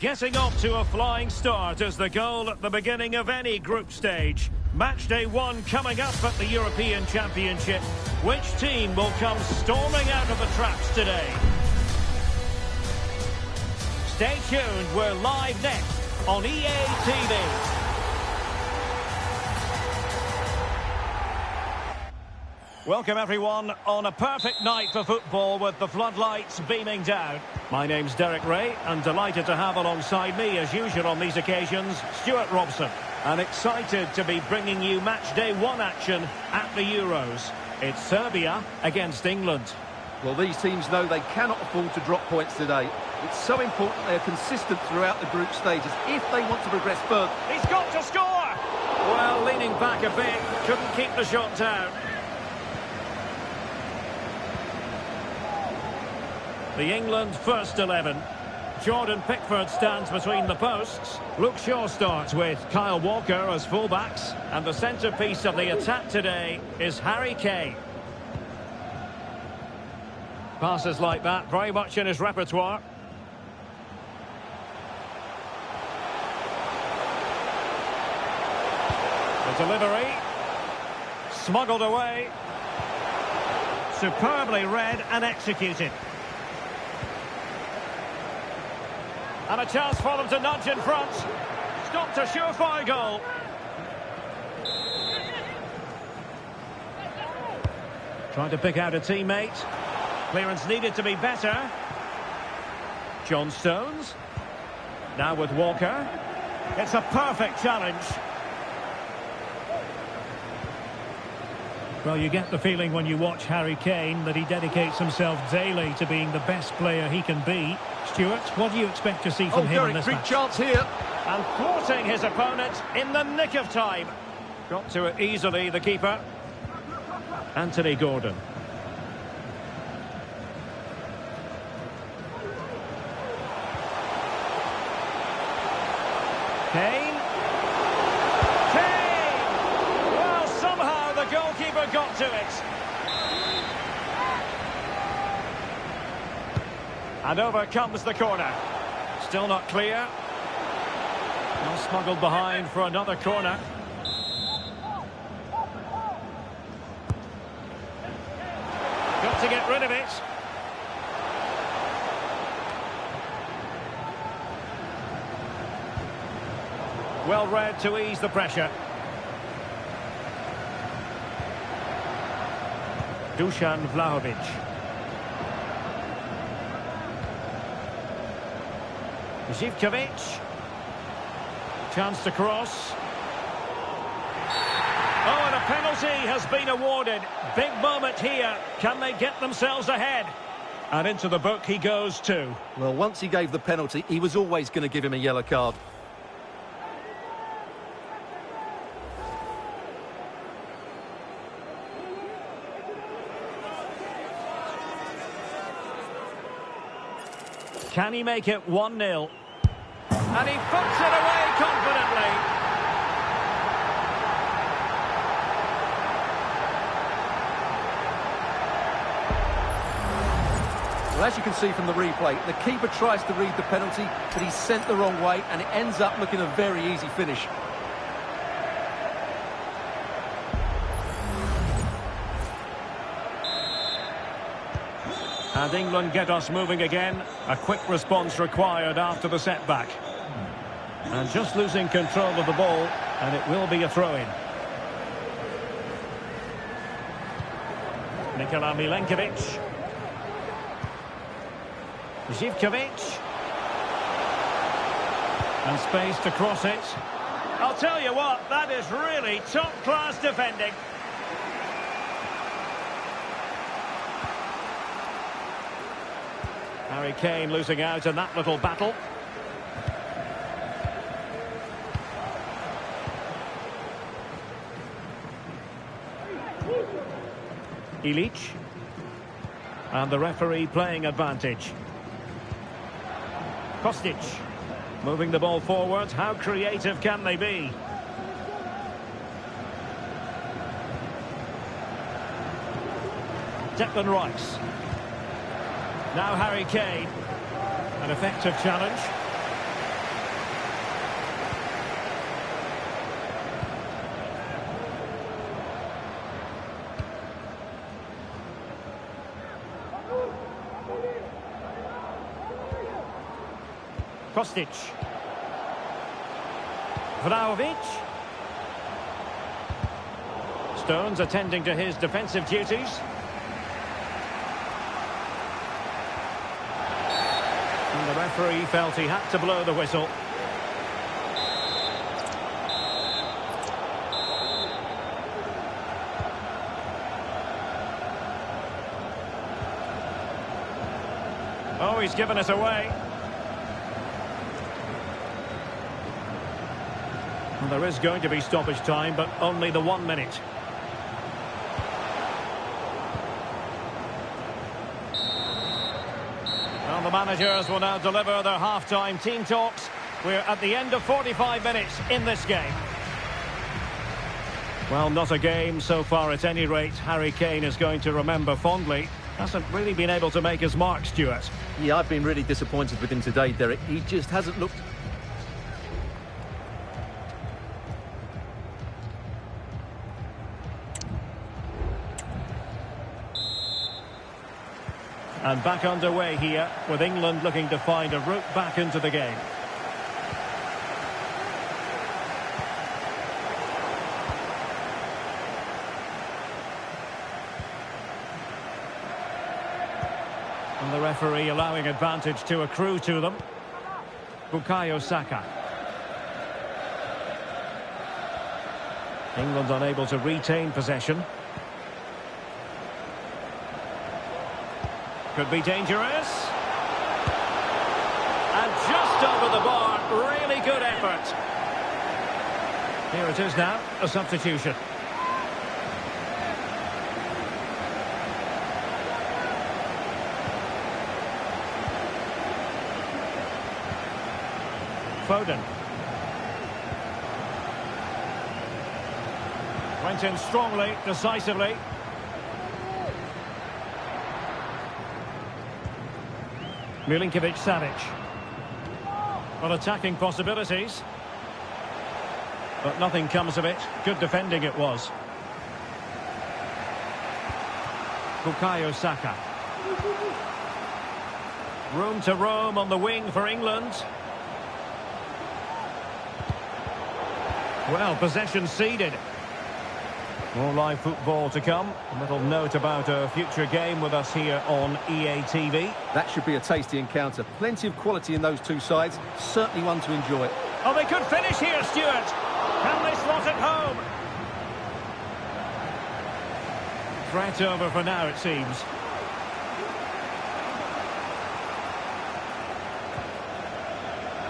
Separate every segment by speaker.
Speaker 1: Getting off to a flying start is the goal at the beginning of any group stage. Match day 1 coming up at the European Championship. Which team will come storming out of the traps today? Stay tuned, we're live next on EA TV. Welcome everyone on a perfect night for football with the floodlights beaming down. My name's Derek Ray and delighted to have alongside me as usual on these occasions Stuart Robson. And excited to be bringing you match day 1 action at the Euros. It's Serbia against England.
Speaker 2: Well, these teams know they cannot afford to drop points today. It's so important they are consistent throughout the group stages if they want to progress further.
Speaker 1: He's got to score! Well, leaning back a bit, couldn't keep the shot down. The England first 11. Jordan Pickford stands between the posts. Luke Shaw starts with Kyle Walker as fullbacks. And the centrepiece of the attack today is Harry Kane. Passes like that, very much in his repertoire. The delivery. Smuggled away. Superbly read and executed. And a chance for them to nudge in front. Stopped a surefire goal. Trying to pick out a teammate. Clearance needed to be better. John Stones. Now with Walker. It's a perfect challenge.
Speaker 3: Well, you get the feeling when you watch Harry Kane that he dedicates himself daily to being the best player he can be. Stuart, what do you expect to see from him in this
Speaker 2: big
Speaker 3: match?
Speaker 2: Chance here.
Speaker 1: And thwarting his opponent in the nick of time. Got to it easily, the keeper. Anthony Gordon. Kane. Well, somehow the goalkeeper got to it. And over comes the corner. Still not clear. Now smuggled behind for another corner. Got to get rid of it. Well read to ease the pressure. Dusan Vlahovic. Zivkovic. Chance to cross. Oh, and a penalty has been awarded. Big moment here. Can they get themselves ahead? And into the book he goes too.
Speaker 2: Well, once he gave the penalty, he was always going to give him a yellow card.
Speaker 1: Can he make it 1-0? And he puts it away confidently.
Speaker 2: Well, as you can see from the replay, the keeper tries to read the penalty, but he's sent the wrong way, and it ends up looking a very easy finish.
Speaker 1: And England get us moving again. A quick response required after the setback. And just losing control of the ball, and it will be a throw-in. Nikola Milenkovic. Zivkovic. And space to cross it. I'll tell you what, that is really top-class defending. Harry Kane losing out in that little battle. Ilic. And the referee playing advantage. Kostic. Moving the ball forward. How creative can they be? Declan Rice. Now Harry Kane. An effective challenge. Kostic. Vlahovic. Stones attending to his defensive duties. And the referee felt he had to blow the whistle. Oh, he's given it away. Well, there is going to be stoppage time, but only the 1 minute. Well, the managers will now deliver their half-time team talks. We're at the end of 45 minutes in this game. Well, not a game so far at any rate. Harry Kane is going to remember fondly. Hasn't really been able to make his mark, Stuart.
Speaker 2: Yeah, I've been really disappointed with him today, Derek. He just hasn't looked...
Speaker 1: And back underway here, with England looking to find a route back into the game. And the referee allowing advantage to accrue to them. Bukayo Saka. England unable to retain possession. Could be dangerous. And just over the bar. Really good effort. Here it is now, a substitution. Foden. Went in strongly, decisively. Milinkovic-Savic. Well, attacking possibilities. But nothing comes of it. Good defending it was. Bukayo Saka. Room to roam on the wing for England. Well, possession ceded. More live football to come. A little note about a future game with us here on EA TV.
Speaker 2: That should be a tasty encounter. Plenty of quality in those two sides. Certainly one to enjoy.
Speaker 1: Oh, they could finish here, Stuart. Can they slot it home? Threat over for now, it seems.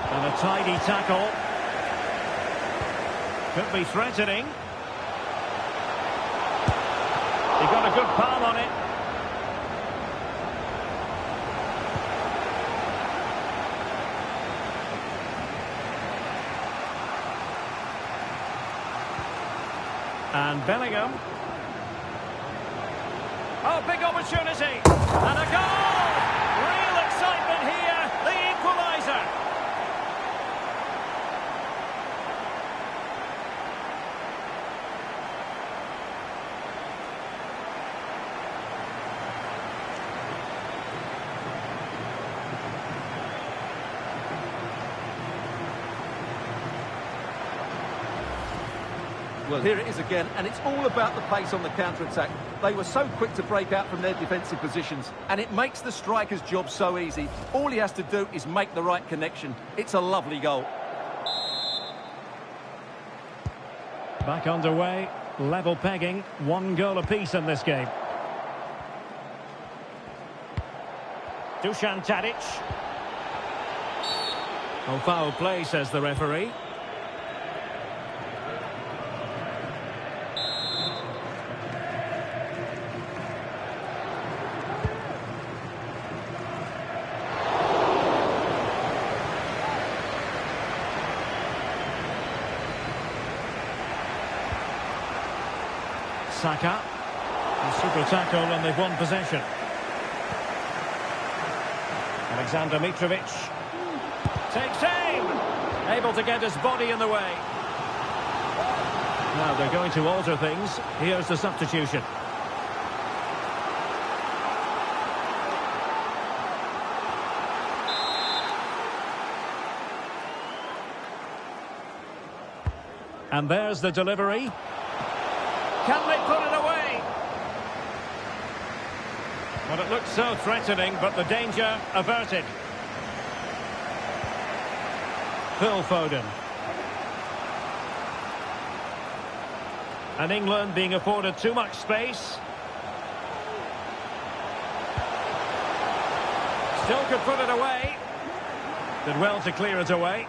Speaker 1: And a tidy tackle. Could be threatening. He got a good palm on it. And Bellingham. Oh, big opportunity. And a goal! Real excitement here. The equaliser.
Speaker 2: Well, here it is again, and it's all about the pace on the counter-attack. They were so quick to break out from their defensive positions, and it makes the striker's job so easy. All he has to do is make the right connection. It's a lovely goal.
Speaker 1: Back underway, level pegging, 1 goal apiece in this game. Dusan Tadic. Oh, foul play, says the referee. Saka. A super tackle and they've won possession. Alexander Mitrovic. Takes aim. Able to get his body in the way. Now they're going to alter things. Here's the substitution. And there's the delivery. Can they put it away? Well, it looks so threatening, but the danger averted. Phil Foden. And England being afforded too much space. Still could put it away. Did well to clear it away.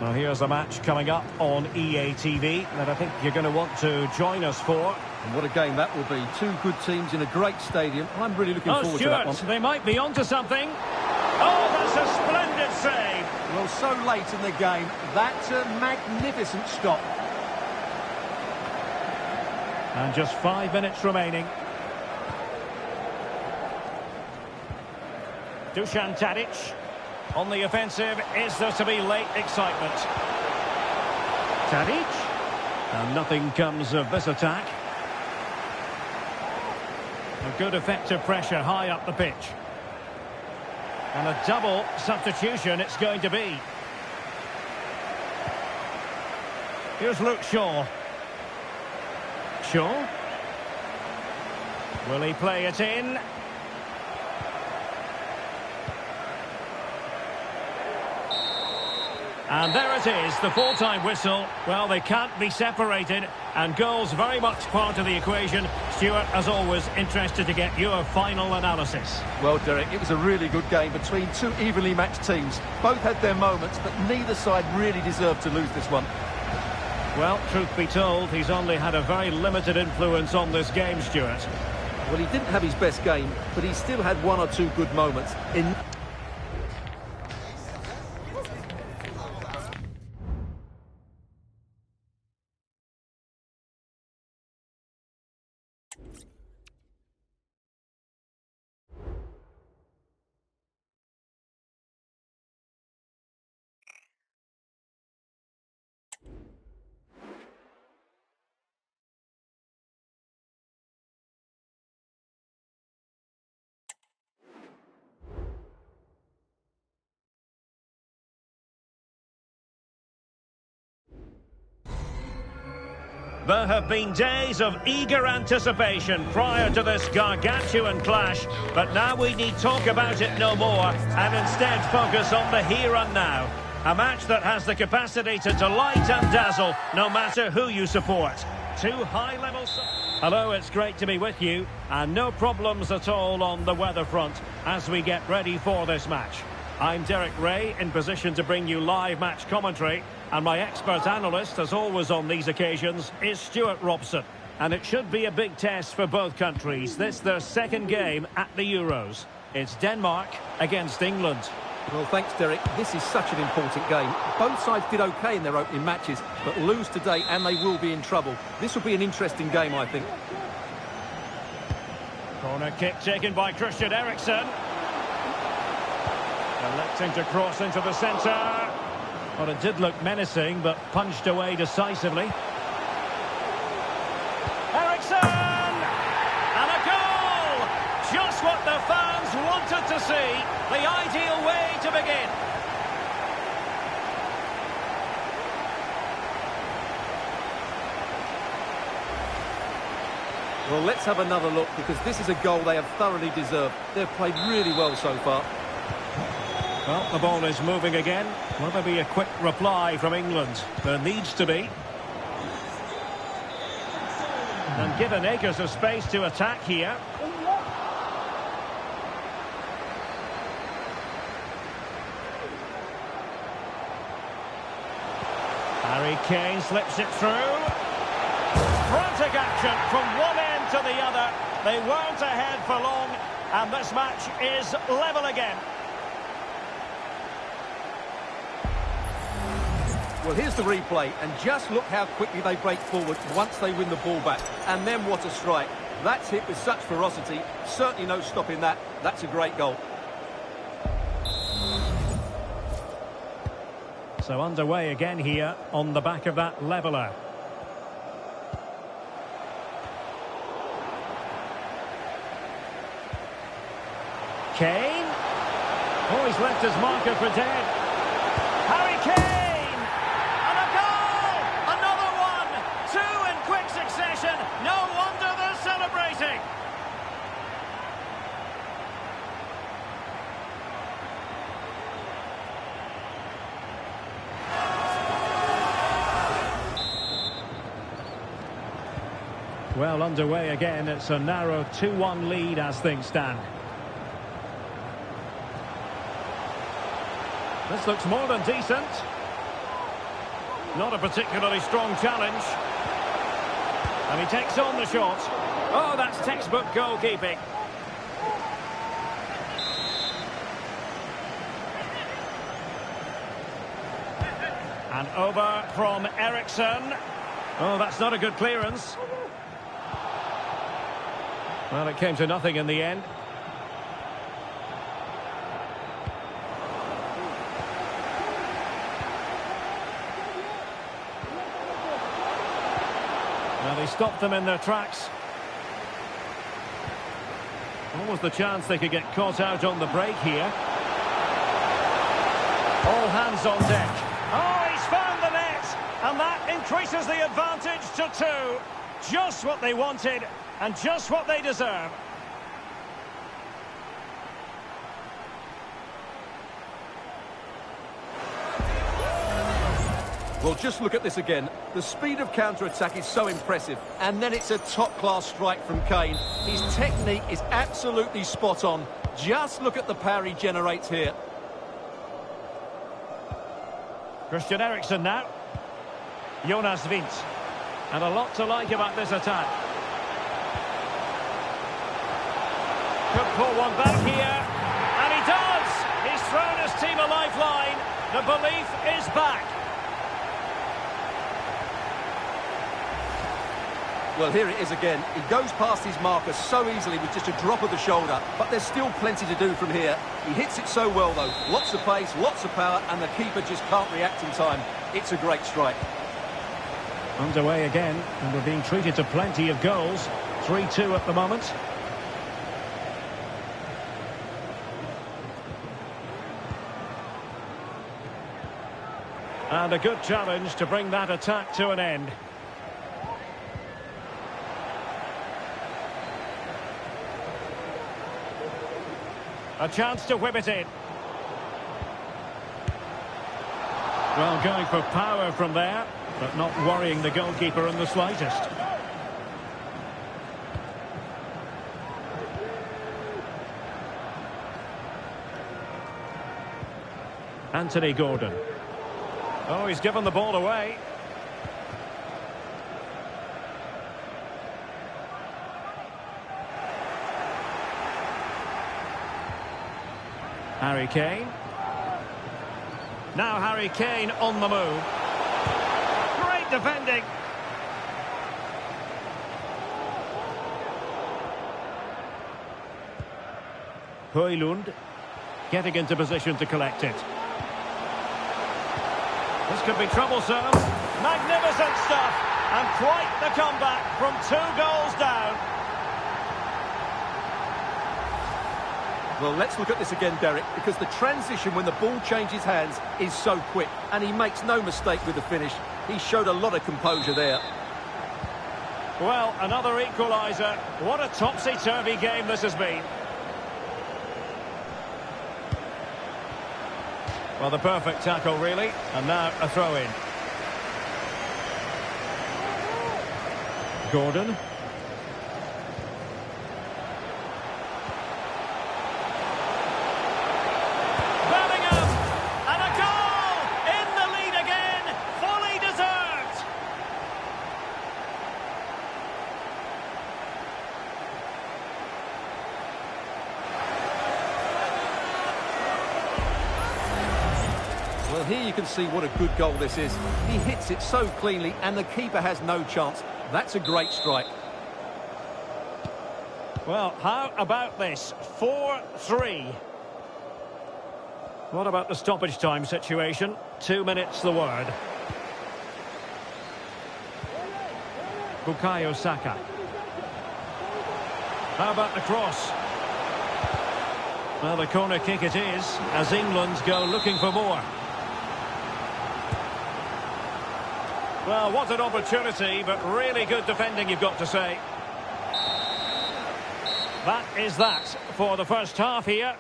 Speaker 1: Well, here's a match coming up on EA TV that I think you're going to want to join us for.
Speaker 2: And what a game that will be. Two good teams in a great stadium. I'm really looking forward to that one.
Speaker 1: They might be onto something. Oh, that's a splendid save.
Speaker 2: Well, so late in the game. That's a magnificent stop.
Speaker 1: And just 5 minutes remaining. Dusan Tadic on the offensive. Is there to be late excitement? Tadic. And nothing comes of this attack. A good effective pressure high up the pitch. And a double substitution it's going to be. Here's Luke Shaw. Shaw. Will he play it in? And there it is, the full-time whistle. Well, they can't be separated, and goals very much part of the equation. Stuart, as always, interested to get your final analysis.
Speaker 2: Well, Derek, it was a really good game between two evenly matched teams. Both had their moments, but neither side really deserved to lose this one.
Speaker 1: Well, truth be told, he's only had a very limited influence on this game, Stuart.
Speaker 2: Well, he didn't have his best game, but he still had one or two good moments.
Speaker 1: There have been days of eager anticipation prior to this gargantuan clash, but now we need talk about it no more and instead focus on the here and now. A match that has the capacity to delight and dazzle no matter who you support. Two high levels. Hello, it's great to be with you, and no problems at all on the weather front as we get ready for this match. I'm Derek Ray, in position to bring you live match commentary, and my expert analyst, as always on these occasions, is Stuart Robson. And it should be a big test for both countries. This their second game at the Euros. It's Denmark against England.
Speaker 2: Well, thanks, Derek. This is such an important game. Both sides did okay in their opening matches, but lose today and they will be in trouble. This will be an interesting game, I think.
Speaker 1: Corner kick taken by Christian Eriksen. Electing to cross into the centre. Well, it did look menacing, but punched away decisively. Eriksen! And a goal! Just what the fans wanted to see. The ideal way to begin.
Speaker 2: Well, let's have another look, because this is a goal they have thoroughly deserved. They've played really well so far.
Speaker 1: Well, the ball is moving again. Will there be a quick reply from England? There needs to be. And given acres of space to attack here. Harry Kane slips it through. Frantic action from one end to the other. They weren't ahead for long, and this match is level again.
Speaker 2: Well, here's the replay, and just look how quickly they break forward once they win the ball back. And then what a strike. That's hit with such ferocity. Certainly no stopping that. That's a great goal.
Speaker 1: So underway again here on the back of that leveller. Kane. Oh, he's left his marker for dead. Harry Kane! And a Well, underway again. It's a narrow 2-1 lead as things stand. This looks more than decent. Not a particularly strong challenge. And he takes on the shot. Oh, that's textbook goalkeeping. And over from Eriksson. Oh, that's not a good clearance. Well, it came to nothing in the end. Well, he stopped them in their tracks. What was the chance they could get caught out on the break here? All hands on deck. Oh, he's found the net! And that increases the advantage to 2. Just what they wanted and just what they deserve.
Speaker 2: Well, just look at this again. The speed of counter-attack is so impressive. And then it's a top-class strike from Kane. His technique is absolutely spot on. Just look at the power he generates here.
Speaker 1: Christian Eriksen now. Jonas Vince. And a lot to like about this attack. Could pull one back here. And he does! He's thrown his team a lifeline. The belief is back.
Speaker 2: Well, here it is again. He goes past his marker so easily with just a drop of the shoulder. But there's still plenty to do from here. He hits it so well, though. Lots of pace, lots of power, and the keeper just can't react in time. It's a great strike.
Speaker 1: Underway again, and we're being treated to plenty of goals. 3-2 at the moment. And a good challenge to bring that attack to an end. A chance to whip it in. Well, going for power from there, but not worrying the goalkeeper in the slightest. Anthony Gordon. Oh, he's given the ball away. Harry Kane. Now Harry Kane on the move. Great defending. Højlund getting into position to collect it. This could be troublesome. Magnificent stuff. And quite the comeback from 2 goals down.
Speaker 2: Well, let's look at this again, Derek, because the transition when the ball changes hands is so quick, and he makes no mistake with the finish. He showed a lot of composure there.
Speaker 1: Well, another equaliser. What a topsy-turvy game this has been. Well, the perfect tackle, really. And now a throw-in. Gordon.
Speaker 2: Well, here you can see what a good goal this is. He hits it so cleanly, and the keeper has no chance. That's a great strike.
Speaker 1: Well, how about this? 4-3. What about the stoppage time situation? 2 minutes the word. Bukayo Saka. How about the cross? Well, the corner kick it is, as England go looking for more. Well, what an opportunity, but really good defending, you've got to say. That is that for the first half here.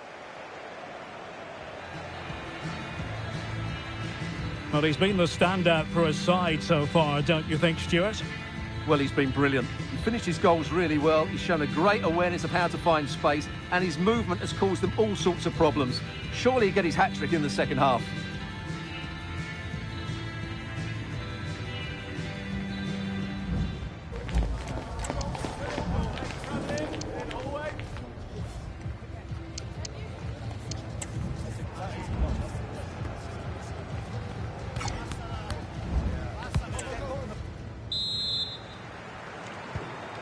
Speaker 1: Well, he's been the standout for his side so far, don't you think, Stuart?
Speaker 2: Well, he's been brilliant. finished his goals really well. He's shown a great awareness of how to find space, and his movement has caused them all sorts of problems. Surely he'll get his hat-trick in the second half.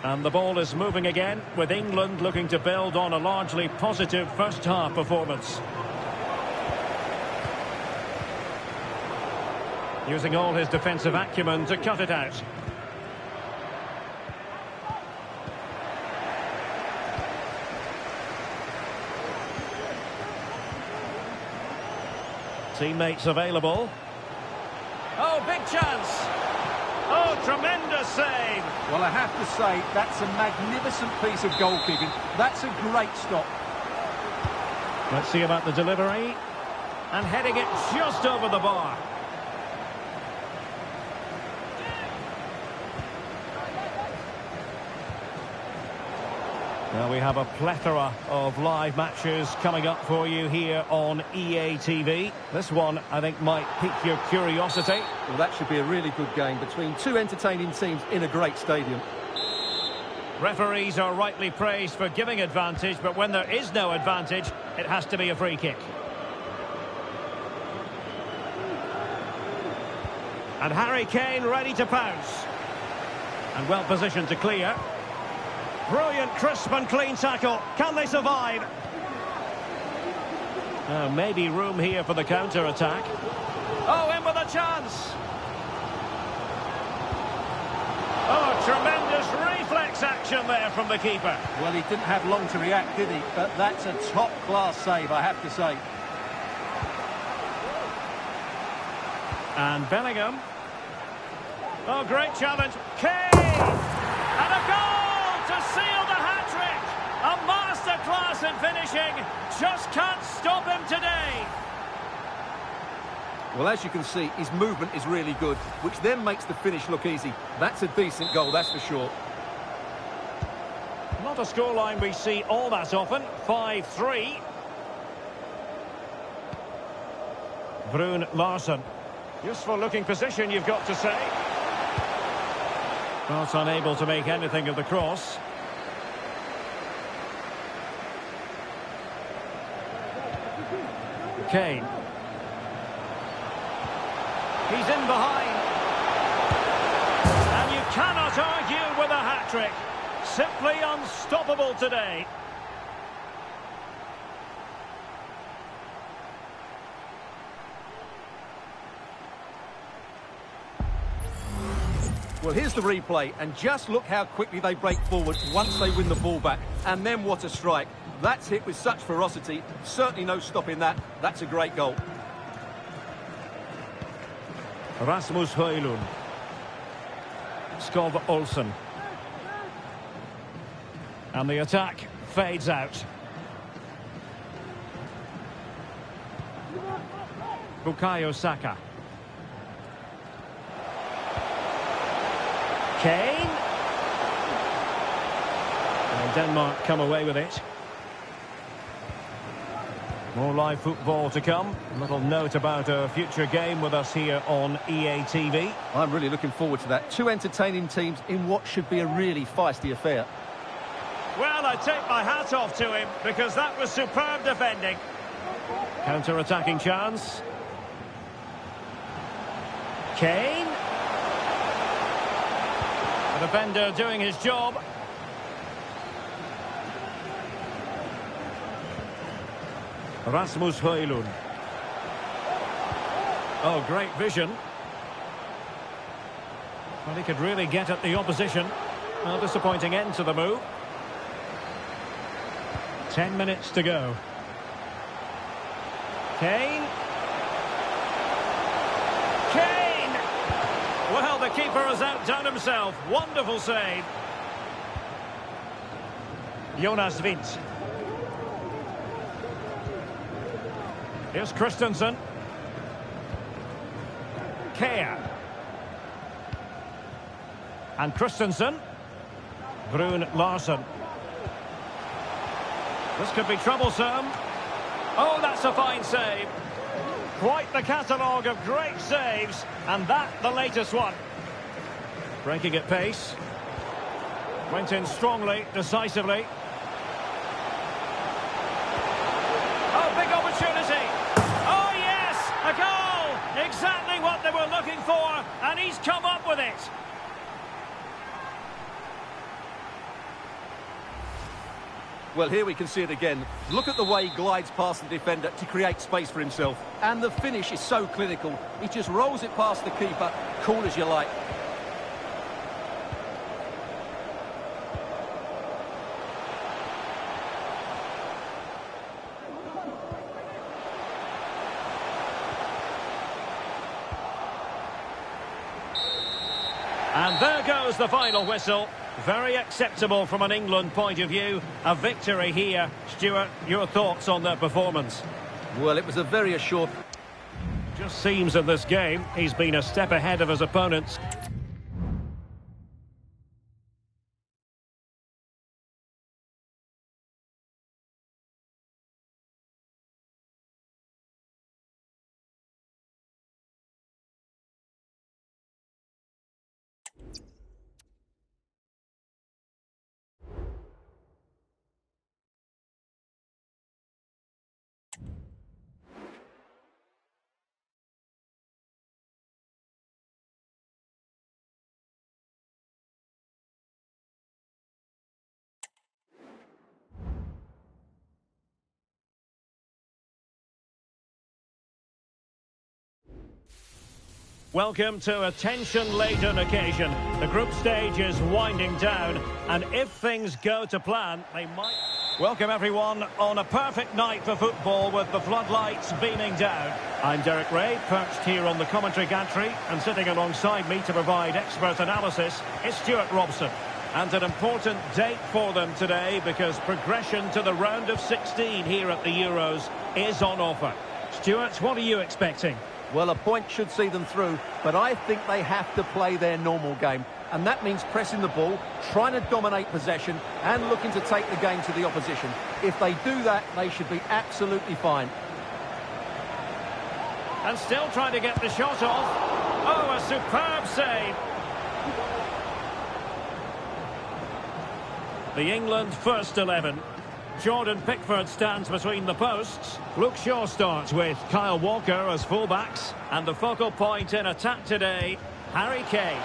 Speaker 1: And the ball is moving again, with England looking to build on a largely positive first-half performance. Using all his defensive acumen to cut it out. Teammates available. Oh, big chance! Oh, tremendous save!
Speaker 2: Well, I have to say, that's a magnificent piece of goalkeeping. That's a great stop.
Speaker 1: Let's see about the delivery. And heading it just over the bar. Now we have a plethora of live matches coming up for you here on EA TV. This one, I think, might pique your curiosity.
Speaker 2: Well, that should be a really good game between two entertaining teams in a great stadium.
Speaker 1: Referees are rightly praised for giving advantage, but when there is no advantage, it has to be a free kick. And Harry Kane ready to pounce. And well positioned to clear. Brilliant, crisp and clean tackle. Can they survive? Maybe room here for the counter-attack. Oh, in with a chance. Oh, tremendous reflex action there from the keeper.
Speaker 2: Well, he didn't have long to react, did he? But that's a top-class save, I have to say.
Speaker 1: And Bellingham. Oh, great challenge. Kane! And a goal to seal the hat-trick. A masterclass in finishing. Just can't stop him today.
Speaker 2: Well, as you can see, his movement is really good, which then makes the finish look easy. That's a decent goal, that's for sure.
Speaker 1: Not a scoreline we see all that often. 5-3. Brun Larsen. Useful looking position, you've got to say. Not unable to make anything of the cross. Kane. He's in behind. And you cannot argue with a hat-trick. Simply unstoppable today.
Speaker 2: Well, here's the replay, and just look how quickly they break forward once they win the ball back. And then what a strike. That's hit with such ferocity. Certainly no stopping that. That's a great goal.
Speaker 1: Rasmus Højlund. Skov Olsen. And the attack fades out. Bukayo Saka. Kane. And Denmark come away with it. More live football to come. A little note about a future game with us here on EA TV.
Speaker 2: I'm really looking forward to that. Two entertaining teams in what should be a really feisty affair.
Speaker 1: Well, I take my hat off to him because that was superb defending. Counter-attacking chance. Kane. The defender doing his job. Rasmus Højlund. Oh, great vision. Well, he could really get at the opposition. A disappointing end to the move. 10 minutes to go. Kane. Kane! Well, the keeper has outdone himself. Wonderful save. Jonas Wind. Here's Christensen. Kea. And Christensen. Brun Larsen. This could be troublesome. Oh, that's a fine save. Quite the catalogue of great saves, and that the latest one. Breaking at pace. Went in strongly, decisively. Oh, big opportunity. Oh, yes, a goal. Exactly what they were looking for, and he's come up with it.
Speaker 2: Well, here we can see it again. Look at the way he glides past the defender to create space for himself. And the finish is so clinical. He just rolls it past the keeper, cool as you like.
Speaker 1: And there goes the final whistle. Very acceptable from an England point of view. A victory here. Stuart, your thoughts on their performance?
Speaker 2: Well, it was a very assured...
Speaker 1: Just seems in this game he's been a step ahead of his opponents. Welcome to a tension-laden occasion. The group stage is winding down, and if things go to plan, they might... Welcome everyone on a perfect night for football with the floodlights beaming down. I'm Derek Ray, perched here on the commentary gantry, and sitting alongside me to provide expert analysis is Stuart Robson. And an important date for them today because progression to the round of 16 here at the Euros is on offer. Stuart, what are you expecting?
Speaker 2: Well, a point should see them through, but I think they have to play their normal game. And that means pressing the ball, trying to dominate possession, and looking to take the game to the opposition. If they do that, they should be absolutely fine.
Speaker 1: And still trying to get the shot off. Oh, a superb save. The England first 11. Jordan Pickford stands between the posts. Luke Shaw starts with Kyle Walker as fullbacks. And the focal point in attack today, Harry Kane.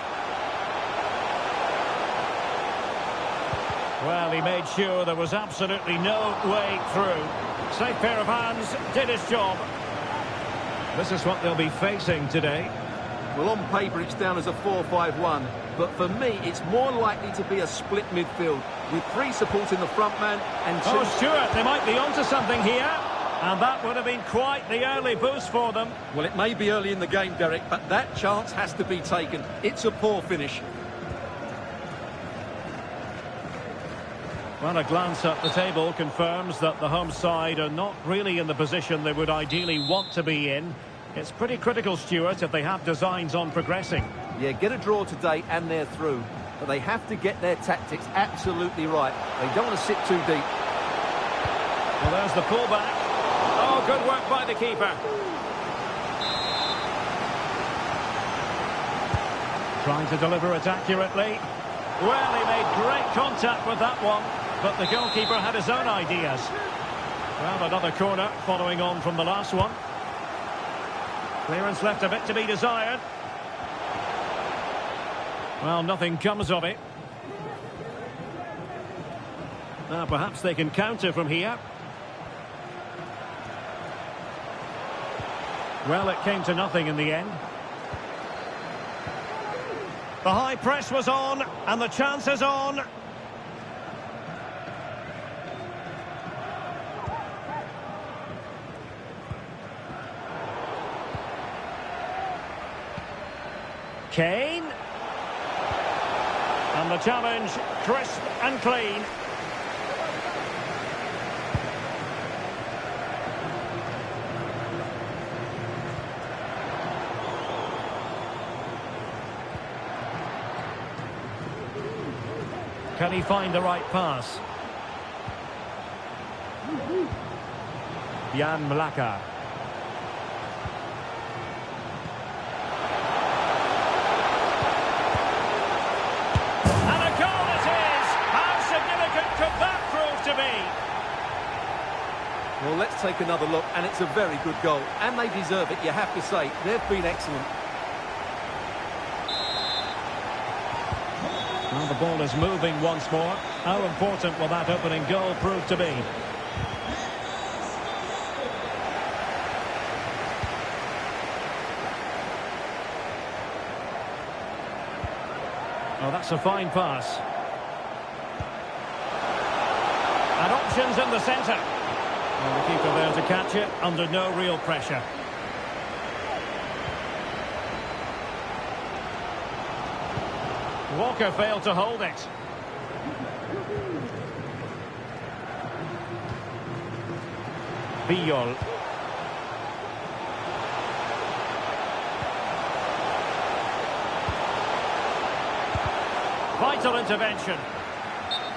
Speaker 1: Well, he made sure there was absolutely no way through. Safe pair of hands, did his job. This is what they'll be facing today.
Speaker 2: Well, on paper, it's down as a 4-5-1. But for me, it's more likely to be a split midfield, with three supporting the front man and two...
Speaker 1: Oh, Stuart, they might be onto something here. And that would have been quite the early boost for them.
Speaker 2: Well, it may be early in the game, Derek, but that chance has to be taken. It's a poor finish.
Speaker 1: Well, a glance at the table confirms that the home side are not really in the position they would ideally want to be in. It's pretty critical, Stuart, if they have designs on progressing.
Speaker 2: Yeah, get a draw today and they're through. But they have to get their tactics absolutely right. They don't want to sit too deep.
Speaker 1: Well, there's the pullback. Oh, good work by the keeper. Trying to deliver it accurately. Well, he made great contact with that one, but the goalkeeper had his own ideas. Well, another corner following on from the last one. Clearance left a bit to be desired. Well, nothing comes of it. Now, perhaps they can counter from here. Well, it came to nothing in the end. The high press was on, and the chance is on. Kane. And the challenge, crisp and clean. Can he find the right pass? Jan Mlaka. And a goal it is! How significant could that prove to be?
Speaker 2: Well, let's take another look, and it's a very good goal. And they deserve it, you have to say. They've been excellent.
Speaker 1: Well, the ball is moving once more. How important will that opening goal prove to be? Oh, that's a fine pass. And options in the centre. Well, the keeper there to catch it under no real pressure. Walker failed to hold it. Biol. Vital intervention.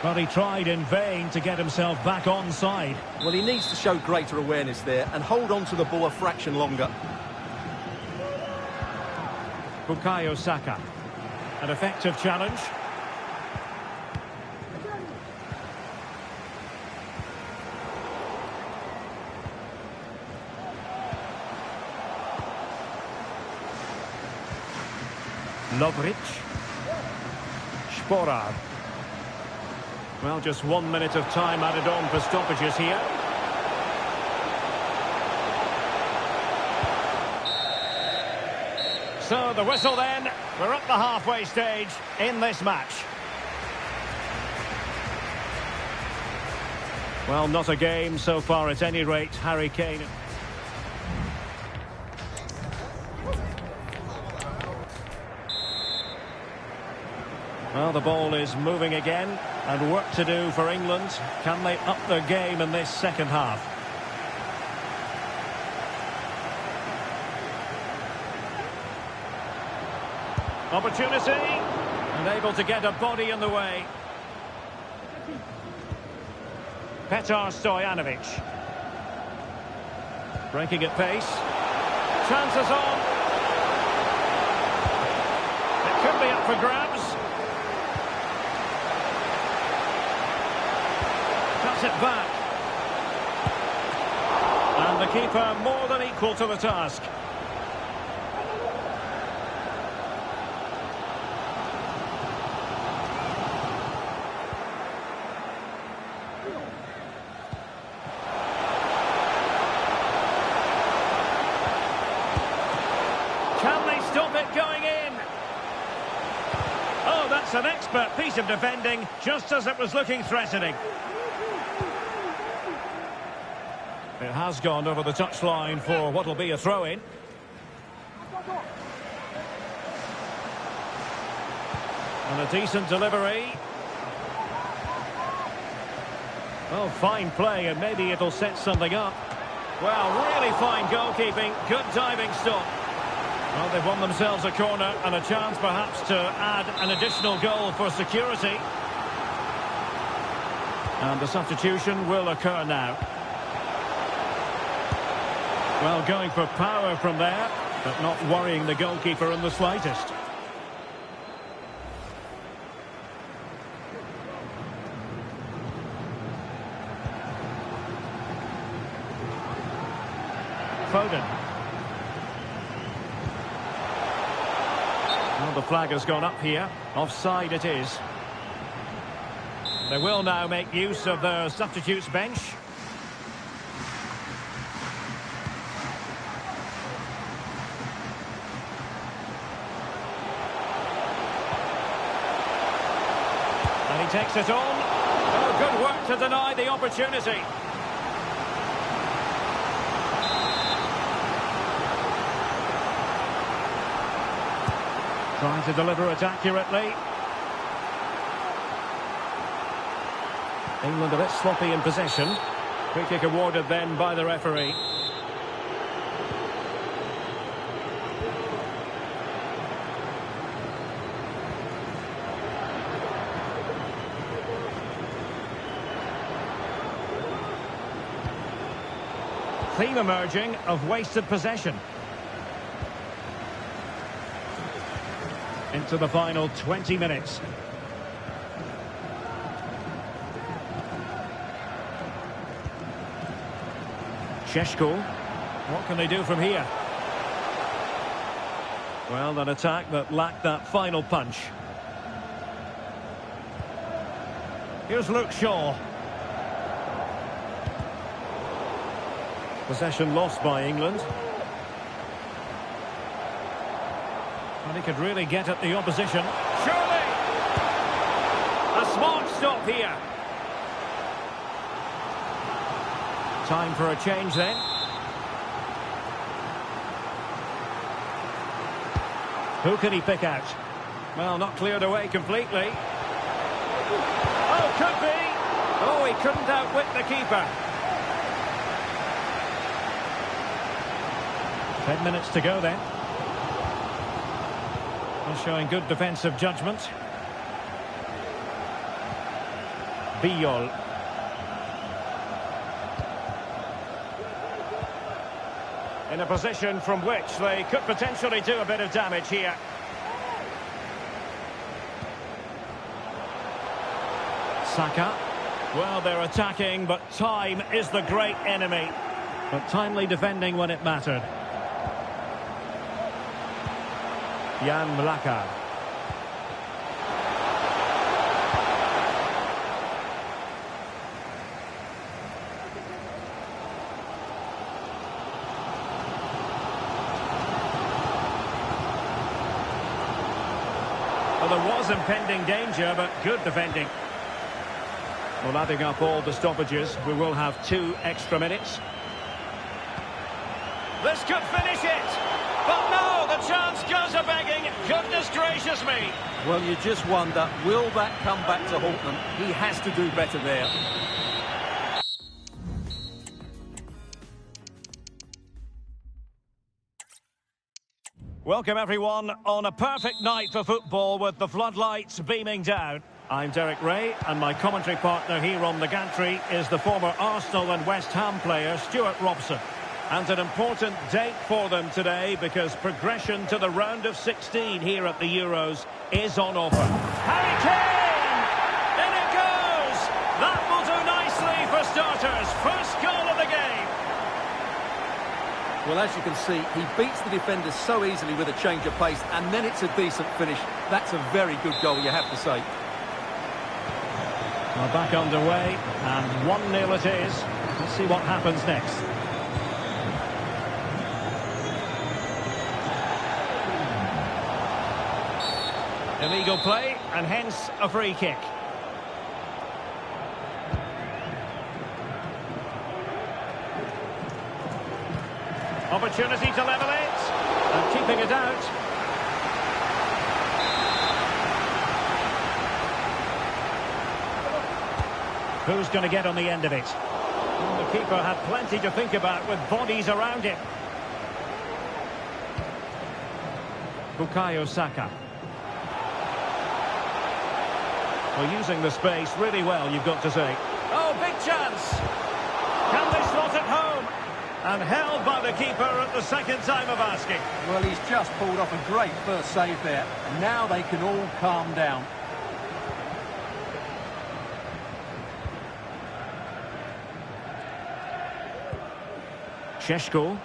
Speaker 1: But he tried in vain to get himself back onside.
Speaker 2: Well, he needs to show greater awareness there and hold on to the ball a fraction longer.
Speaker 1: Bukayo Saka. An effective challenge. Lovric. Sporar. Well, just 1 minute of time added on for stoppages here. So the whistle then. We're at the halfway stage in this match. Well, not a game so far at any rate, Harry Kane. Well, the ball is moving again, and work to do for England. Can they up their game in this second half? Opportunity, and able to get a body in the way. Petar Stojanovic. Breaking at pace. Chances on. It could be up for grabs. Cuts it back. And the keeper more than equal to the task. Can they stop it going in? Oh, that's an expert piece of defending, just as it was looking threatening. It has gone over the touchline for what will be a throw-in. And a decent delivery. Oh, fine play, and maybe it'll set something up. Well, really fine goalkeeping, good diving stop. Well, they've won themselves a corner and a chance perhaps to add an additional goal for security. And the substitution will occur now. Well, going for power from there, but not worrying the goalkeeper in the slightest. Foden. Well, the flag has gone up here. Offside it is. They will now make use of their substitutes bench. And he takes it on. Oh, good work to deny the opportunity. Trying to deliver it accurately. England a bit sloppy in possession. Free kick awarded then by the referee. theme emerging of wasted possession. Into the final 20 minutes. Šeško. What can they do from here? Well, an attack that lacked that final punch. Here's Luke Shaw. Possession lost by England. And he could really get at the opposition. Surely! A smart stop here. Time for a change then. Who can he pick out? Well, not cleared away completely. Oh, could be! Oh, he couldn't outwit the keeper. 10 minutes to go then. Well, showing good defensive judgment. Biol. In a position from which they could potentially do a bit of damage here. Saka. Well, they're attacking, but time is the great enemy. But timely defending when it mattered. Jan Mlaka. Well, there was impending danger, but good defending. Well, adding up all the stoppages, we will have 2 extra minutes. This could finish it! But no, the chance goes a-begging. Goodness gracious me!
Speaker 2: Well, you just wonder, will that come back to haunt them? He has to do better there.
Speaker 1: Welcome everyone on a perfect night for football with the floodlights beaming down. I'm Derek Ray, and my commentary partner here on the gantry is the former Arsenal and West Ham player Stuart Robson. And an important date for them today because progression to the round of 16 here at the Euros is on offer. Harry Kane! In it goes! That will do nicely for starters. First goal of the game.
Speaker 2: Well, as you can see, he beats the defenders so easily with a change of pace, and then it's a decent finish. That's a very good goal, you have to say.
Speaker 1: Well, back underway, and 1-0 it is. Let's see what happens next. Illegal play, and hence a free kick. Opportunity to level it, and keeping it out. Who's going to get on the end of it? Well, the keeper had plenty to think about with bodies around him. Bukayo Saka. Well, using the space really well, you've got to say. Oh, big chance! Can they slot it home? And held by the keeper at the second time of asking.
Speaker 2: Well, he's just pulled off a great first save there. Now they can all calm down.
Speaker 1: Šeško.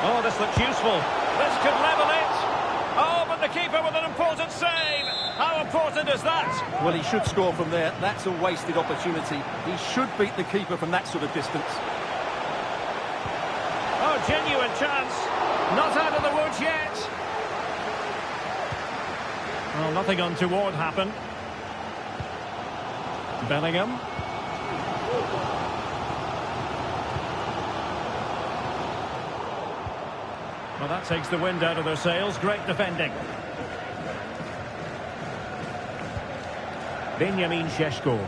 Speaker 1: Oh, this looks useful. This could level it. Oh, but the keeper with an important save. How important is that?
Speaker 2: Well, he should score from there. That's a wasted opportunity. He should beat the keeper from that sort of distance.
Speaker 1: Oh, genuine chance. Not out of the woods yet. Well, nothing untoward happened. Bellingham. Well, that takes the wind out of their sails. Great defending. Benjamin Šeško.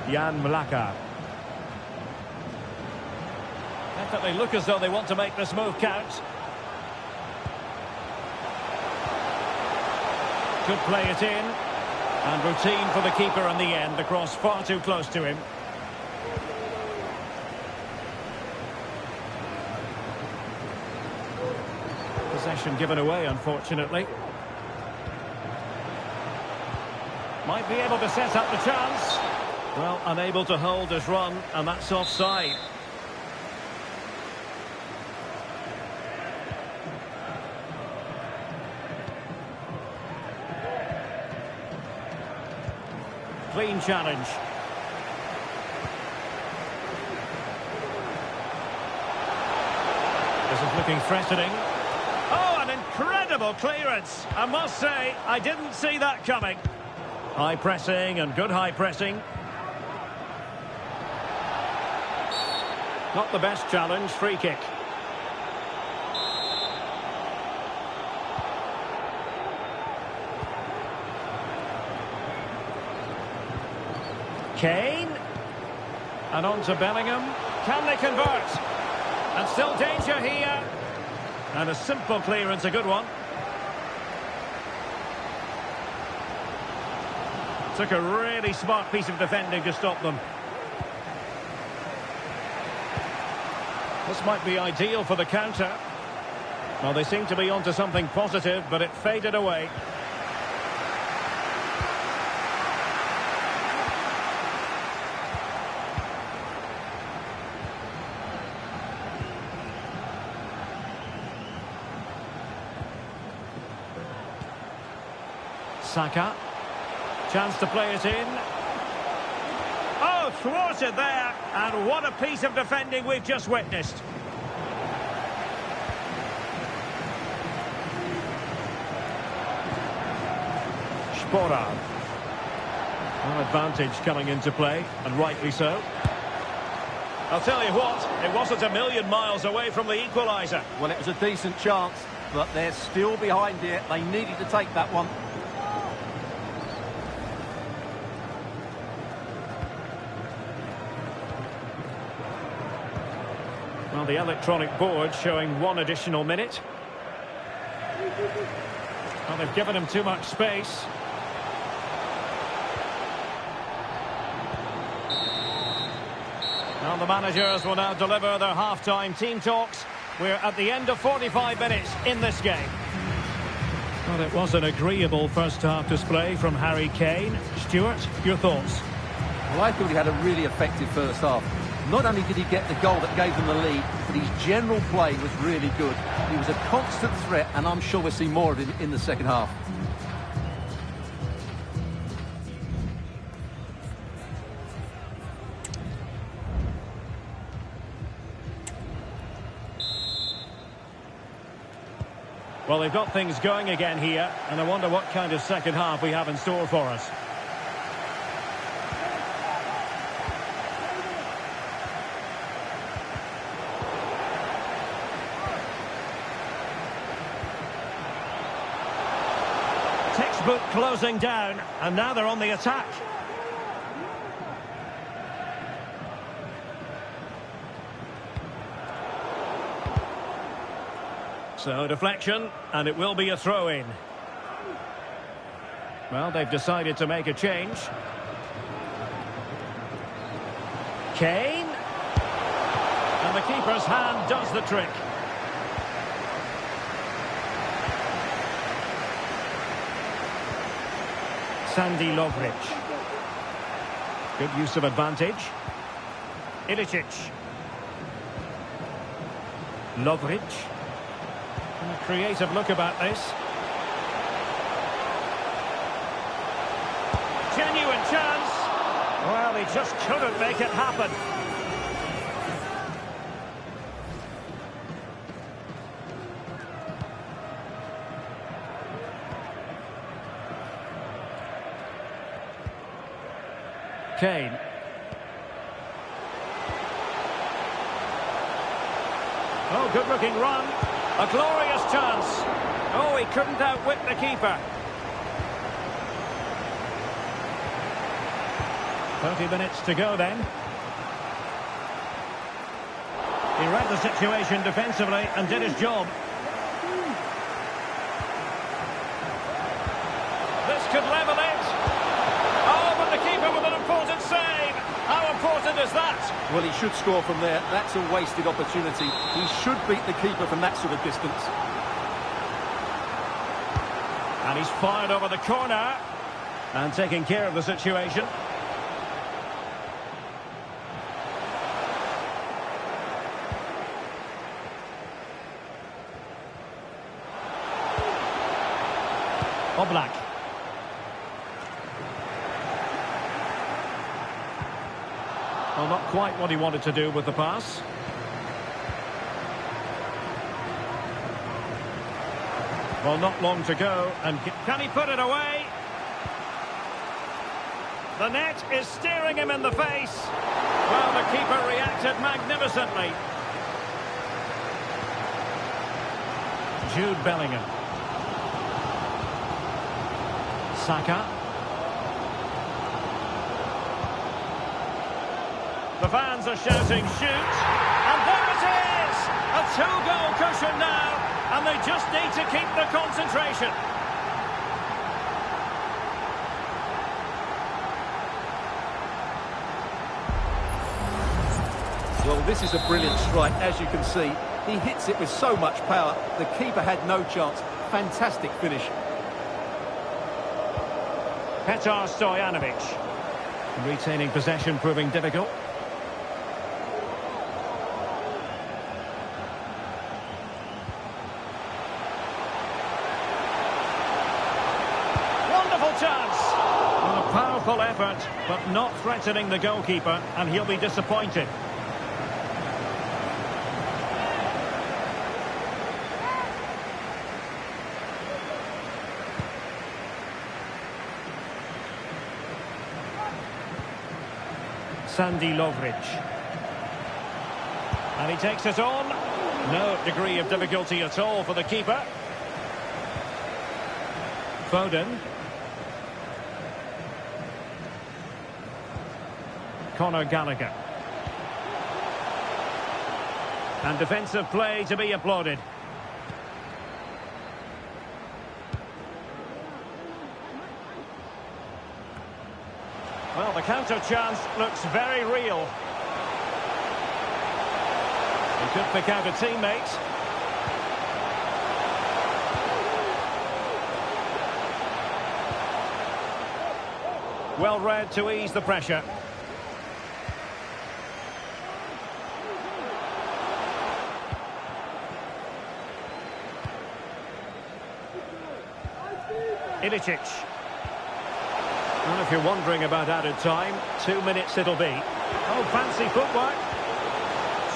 Speaker 1: Jan Mlaka. Definitely look as though they want to make this move count. Could play it in. And routine for the keeper in the end. The cross far too close to him. Possession given away, unfortunately. Might be able to set up the chance. Well, unable to hold his run, and that's offside. Clean challenge. This is looking threatening. Oh, an incredible clearance. I must say, I didn't see that coming. High pressing and good high pressing. Not the best challenge, free kick. Kane. And on to Bellingham. Can they convert? And still danger here. And a simple clearance, a good one. Took a really smart piece of defending to stop them. This might be ideal for the counter. Well, they seem to be onto something positive, but it faded away. Saka. Chance to play it in. Oh, thwarted there. And what a piece of defending we've just witnessed. Sporar. An advantage coming into play, and rightly so. I'll tell you what, it wasn't a million miles away from the equaliser.
Speaker 2: Well, it was a decent chance, but they're still behind here. They needed to take that one.
Speaker 1: Well, the electronic board showing 1 additional minute. Well, they've given him too much space. Well, the managers will now deliver their half-time team talks. We're at the end of 45 minutes in this game. Well, it was an agreeable first-half display from Harry Kane. Stuart, your thoughts?
Speaker 2: Well, I thought he had a really effective first half. Not only did he get the goal that gave them the lead, but his general play was really good. He was a constant threat, and I'm sure we'll see more of him in the second half.
Speaker 1: Well, they've got things going again here, and I wonder what kind of second half we have in store for us. Textbook closing down, and now they're on the attack. So, deflection, and it will be a throw-in. Well, they've decided to make a change. Kane. And the keeper's hand does the trick. Sandy Lovric. Good use of advantage. Ilicic. Lovric. And a creative look about this. Genuine chance. Well, he just couldn't make it happen. Kane. Oh, good-looking run. A glorious chance. Oh, he couldn't outwit the keeper. 30 minutes to go then. He read the situation defensively and did his job. This could level it. Oh, but the keeper with an important save. How important is that?
Speaker 2: Well, he should score from there. That's a wasted opportunity. He should beat the keeper from that sort of distance.
Speaker 1: And he's fired over the corner. And taking care of the situation. Oblak. Well, not quite what he wanted to do with the pass. Well, not long to go, and can he put it away? The net is staring him in the face. Well, the keeper reacted magnificently. Jude Bellingham. Saka. The fans are shouting, shoot! And there it is! A two-goal cushion now, and they just need to keep the concentration.
Speaker 2: Well, this is a brilliant strike, as you can see. He hits it with so much power, the keeper had no chance. Fantastic finish.
Speaker 1: Petar Stojanovic. Retaining possession proving difficult. Wonderful chance. Well, a powerful effort, but not threatening the goalkeeper, and he'll be disappointed. Sandy Lovric. And he takes it on. No degree of difficulty at all for the keeper. Foden. Conor Gallagher. And defensive play to be applauded. Well, the counter chance looks very real. He could pick out a teammate. Well read to ease the pressure. Ilicic. Well, if you're wondering about added time, 2 minutes it'll be. Oh, fancy footwork.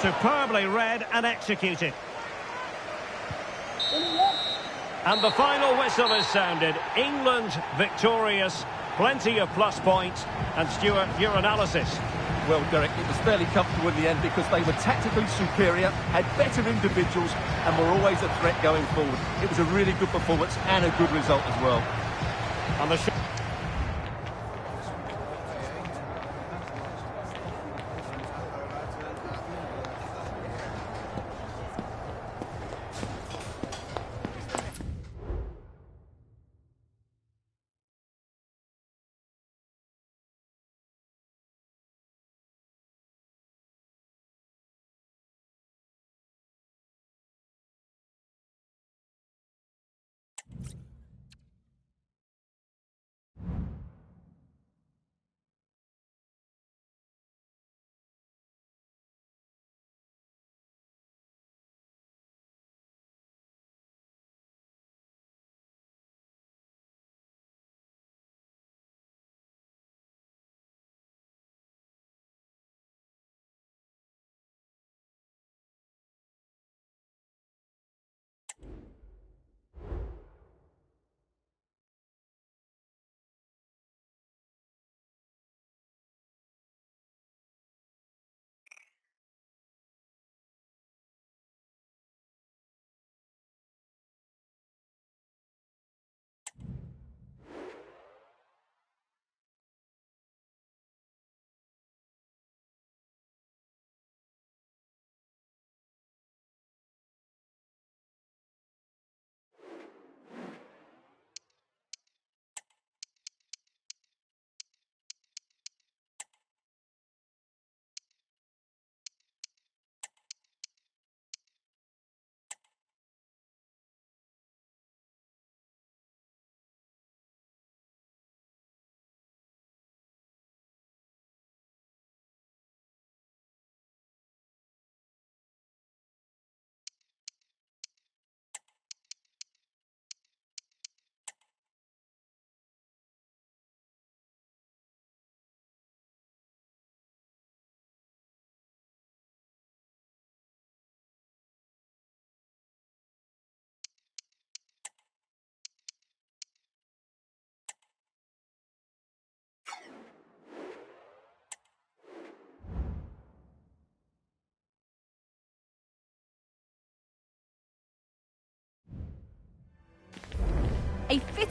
Speaker 1: Superbly read and executed. And the final whistle is sounded. England victorious. Plenty of plus points. And Stuart, your analysis.
Speaker 2: Well, Derek, it was fairly comfortable in the end because they were tactically superior, had better individuals, and were always a threat going forward. It was a really good performance and a good result as well.
Speaker 1: And the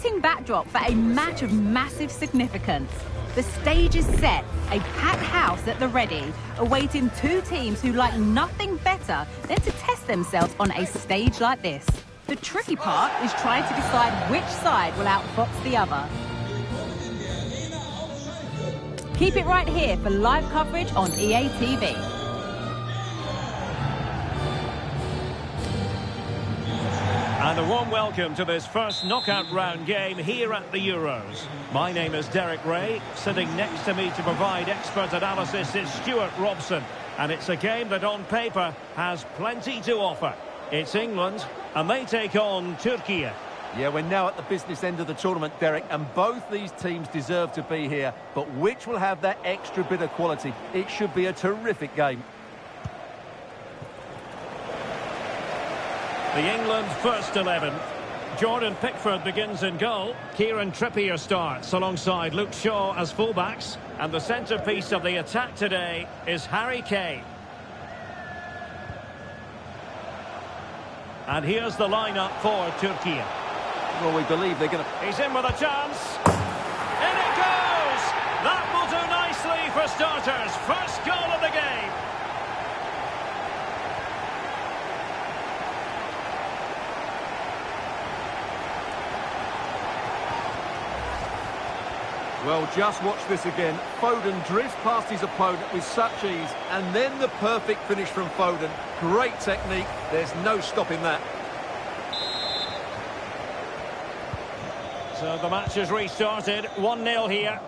Speaker 4: fitting backdrop for a match of massive significance. The stage is set, a packed house at the ready, awaiting two teams who like nothing better than to test themselves on a stage like this. The tricky part is trying to decide which side will outfox the other. Keep it right here for live coverage on EA TV.
Speaker 1: And a warm welcome to this first knockout round game here at the Euros. My name is Derek Ray. Sitting next to me to provide expert analysis is Stuart Robson. And it's a game that on paper has plenty to offer. It's England, and they take on Turkey.
Speaker 2: Yeah, we're now at the business end of the tournament, Derek, and both these teams deserve to be here. But which will have that extra bit of quality? It should be a terrific game.
Speaker 1: The England first 11. Jordan Pickford begins in goal. Kieran Trippier starts alongside Luke Shaw as fullbacks. And the centrepiece of the attack today is Harry Kane. And here's the lineup for Turkey.
Speaker 2: Well, we believe they're going to...
Speaker 1: He's in with a chance. In it goes! That will do nicely for starters. First goal of the game.
Speaker 2: Well, just watch this again. Foden drifts past his opponent with such ease, and then the perfect finish from Foden. Great technique. There's no stopping that.
Speaker 1: So the match has restarted. 1-0 here.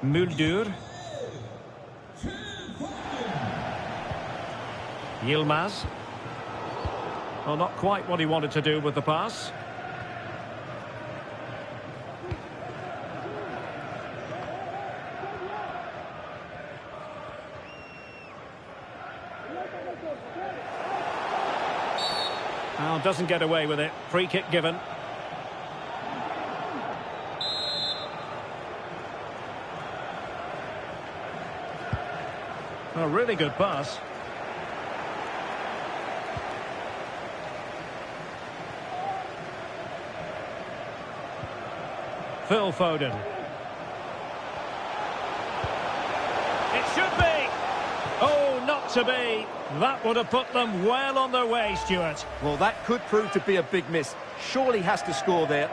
Speaker 1: Muldur. Yilmaz. Well, not quite what he wanted to do with the pass. Well, doesn't get away with it. Free kick given. A really good pass. Phil Foden. It should be. Oh, not to be. That would have put them well on their way, Stuart.
Speaker 2: Well, that could prove to be a big miss. Surely has to score there.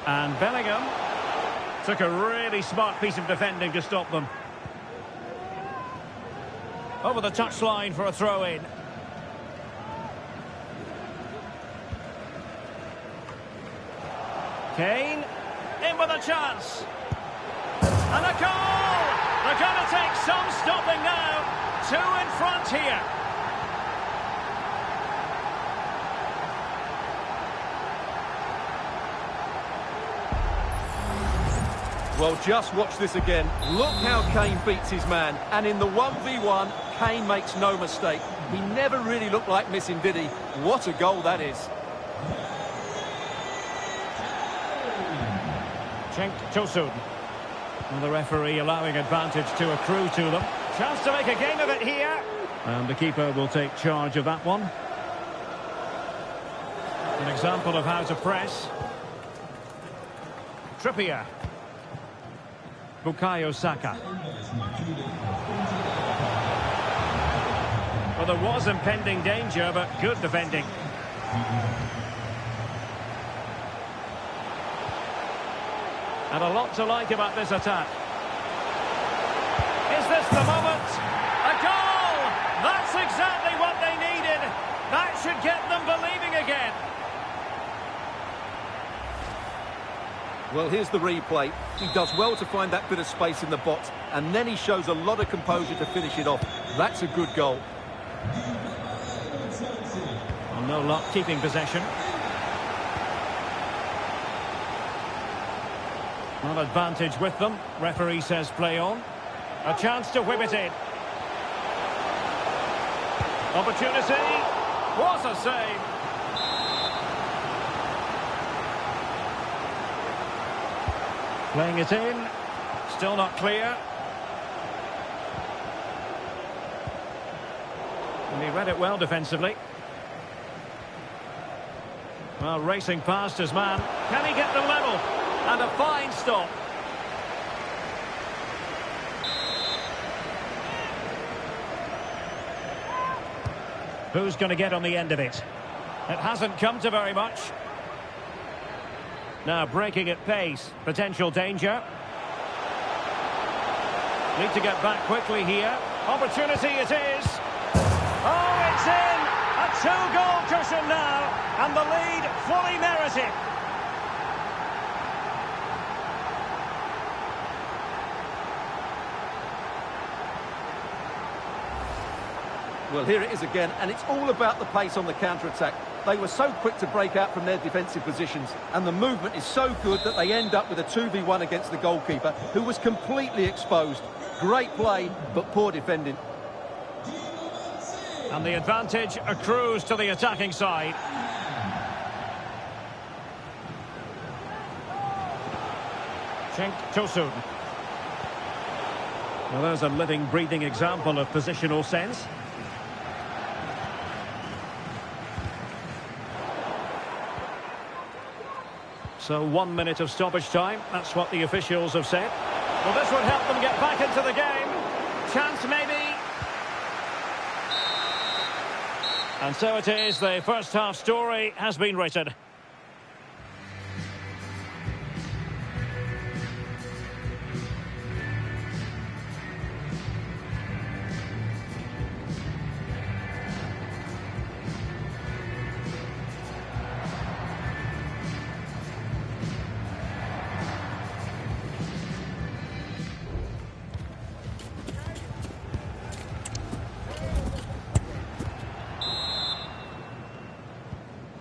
Speaker 1: And Bellingham took a really smart piece of defending to stop them. Over the touchline for a throw-in. Kane, in with a chance. And a goal! They're going to take some stopping now. 2 in front here.
Speaker 2: Well, just watch this again. Look how Kane beats his man. And in the 1v1, Kane makes no mistake. He never really looked like missing, did he? What a goal that is.
Speaker 1: Cenk Tosun. And the referee allowing advantage to accrue to them. Chance to make a game of it here. And the keeper will take charge of that one. An example of how to press. Trippier. Bukayo Saka. Well, there was impending danger, but good defending. And a lot to like about this attack. Is this the moment? A goal! That's exactly what they needed. That should get them believing again.
Speaker 2: Well, here's the replay. He does well to find that bit of space in the box, and then he shows a lot of composure to finish it off. That's a good goal.
Speaker 1: Well, no luck keeping possession. Well, advantage with them. Referee says play on. A chance to whip it in. Opportunity. What a save. Playing it in. Still not clear. And he read it well defensively. Well, racing past his man. Can he get them level? And a fine stop. Who's going to get on the end of it? It hasn't come to very much. Now breaking at pace. Potential danger. Need to get back quickly here. Opportunity it is. Oh, it's in! A two-goal cushion now. And the lead fully merited.
Speaker 2: Well, here it is again, and it's all about the pace on the counter-attack. They were so quick to break out from their defensive positions, and the movement is so good that they end up with a 2v1 against the goalkeeper, who was completely exposed. Great play, but poor defending.
Speaker 1: And the advantage accrues to the attacking side. Cenk Tosun. Well, there's a living, breathing example of positional sense. So 1 minute of stoppage time. That's what the officials have said. Well, this would help them get back into the game. Chance maybe. And so it is. The first half story has been written.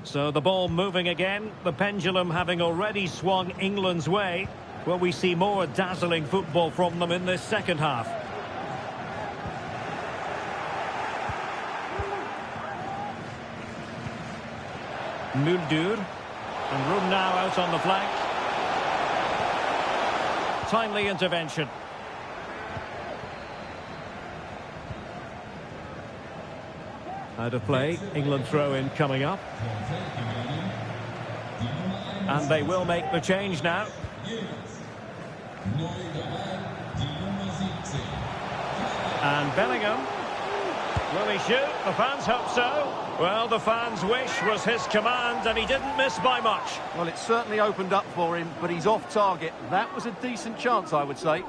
Speaker 1: So the ball moving again, the pendulum having already swung England's way. Will we see more dazzling football from them in this second half? Muldur, and room now out on the flank. Timely intervention. Out of play, England throw-in coming up. And they will make the change now. And Bellingham. Will he shoot? The fans hope so. Well, the fans' wish was his command, and he didn't miss by much.
Speaker 2: Well, it certainly opened up for him, but he's off target. That was a decent chance, I would say.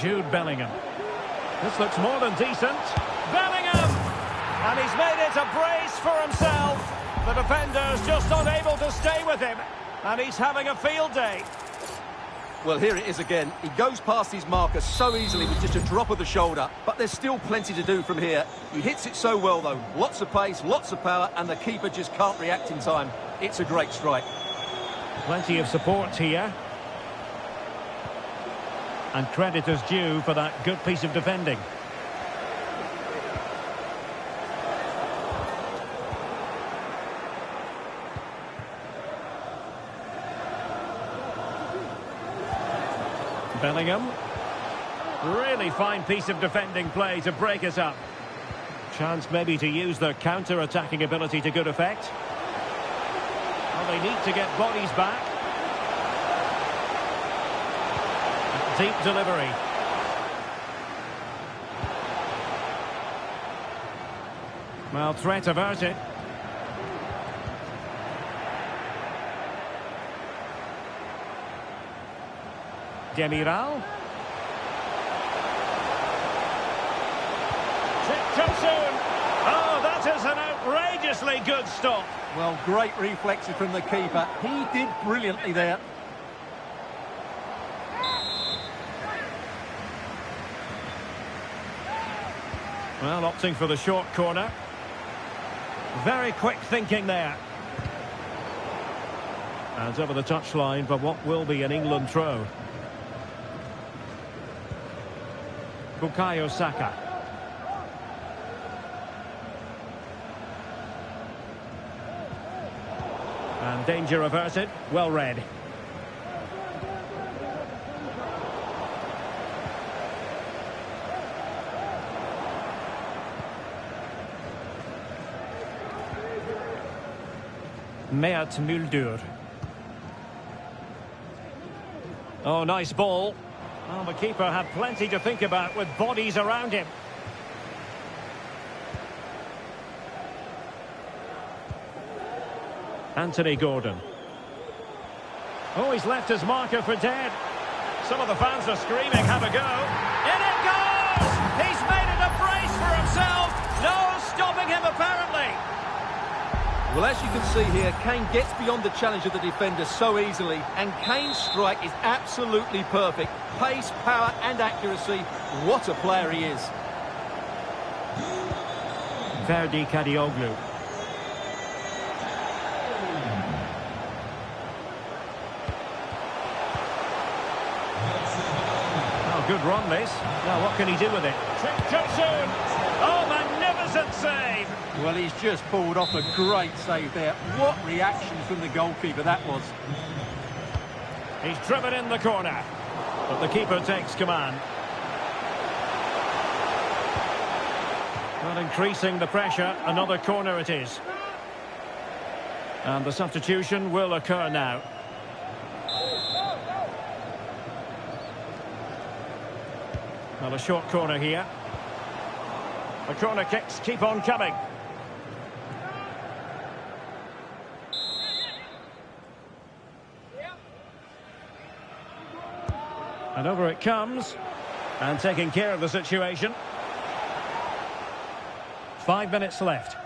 Speaker 1: Jude Bellingham. This looks more than decent. Bellingham! And he's made it a brace for himself. The defender's just unable to stay with him. And he's having a field day.
Speaker 2: Well, here it is again. He goes past his marker so easily with just a drop of the shoulder. But there's still plenty to do from here. He hits it so well, though. Lots of pace, lots of power, and the keeper just can't react in time. It's a great strike.
Speaker 1: Plenty of support here. And credit is due for that good piece of defending. Bellingham. Really fine piece of defending play to break it up. Chance maybe to use their counter-attacking ability to good effect. Well, they need to get bodies back. Deep delivery. Well, threat averted. Demiral. Tosun. Oh, that is an outrageously good stop.
Speaker 2: Well, great reflexes from the keeper. He did brilliantly there.
Speaker 1: Well, opting for the short corner. Very quick thinking there. And over the touchline for what will be an England throw. Bukayo Saka. And danger averted. Well read. Mert Muldur. Oh, nice ball. Well, the keeper had plenty to think about with bodies around him. Anthony Gordon. Oh, he's left his marker for dead. Some of the fans are screaming, have a go. In it goes! He's made it a brace for himself. No stopping him, apparently.
Speaker 2: Well, as you can see here, Kane gets beyond the challenge of the defender so easily, and Kane's strike is absolutely perfect. Pace, power and accuracy. What a player he is.
Speaker 1: Ferdi Kadioglu. Oh, good run, this. Now, what can he do with it? Johnson! Oh, magnificent save!
Speaker 2: Well, he's just pulled off a great save there. What reaction from the goalkeeper that was.
Speaker 1: He's driven in the corner, but the keeper takes command. Not increasing the pressure, another corner it is. And the substitution will occur now. Well, a short corner here. The corner kicks keep on coming. And over it comes. And taking care of the situation. 5 minutes left.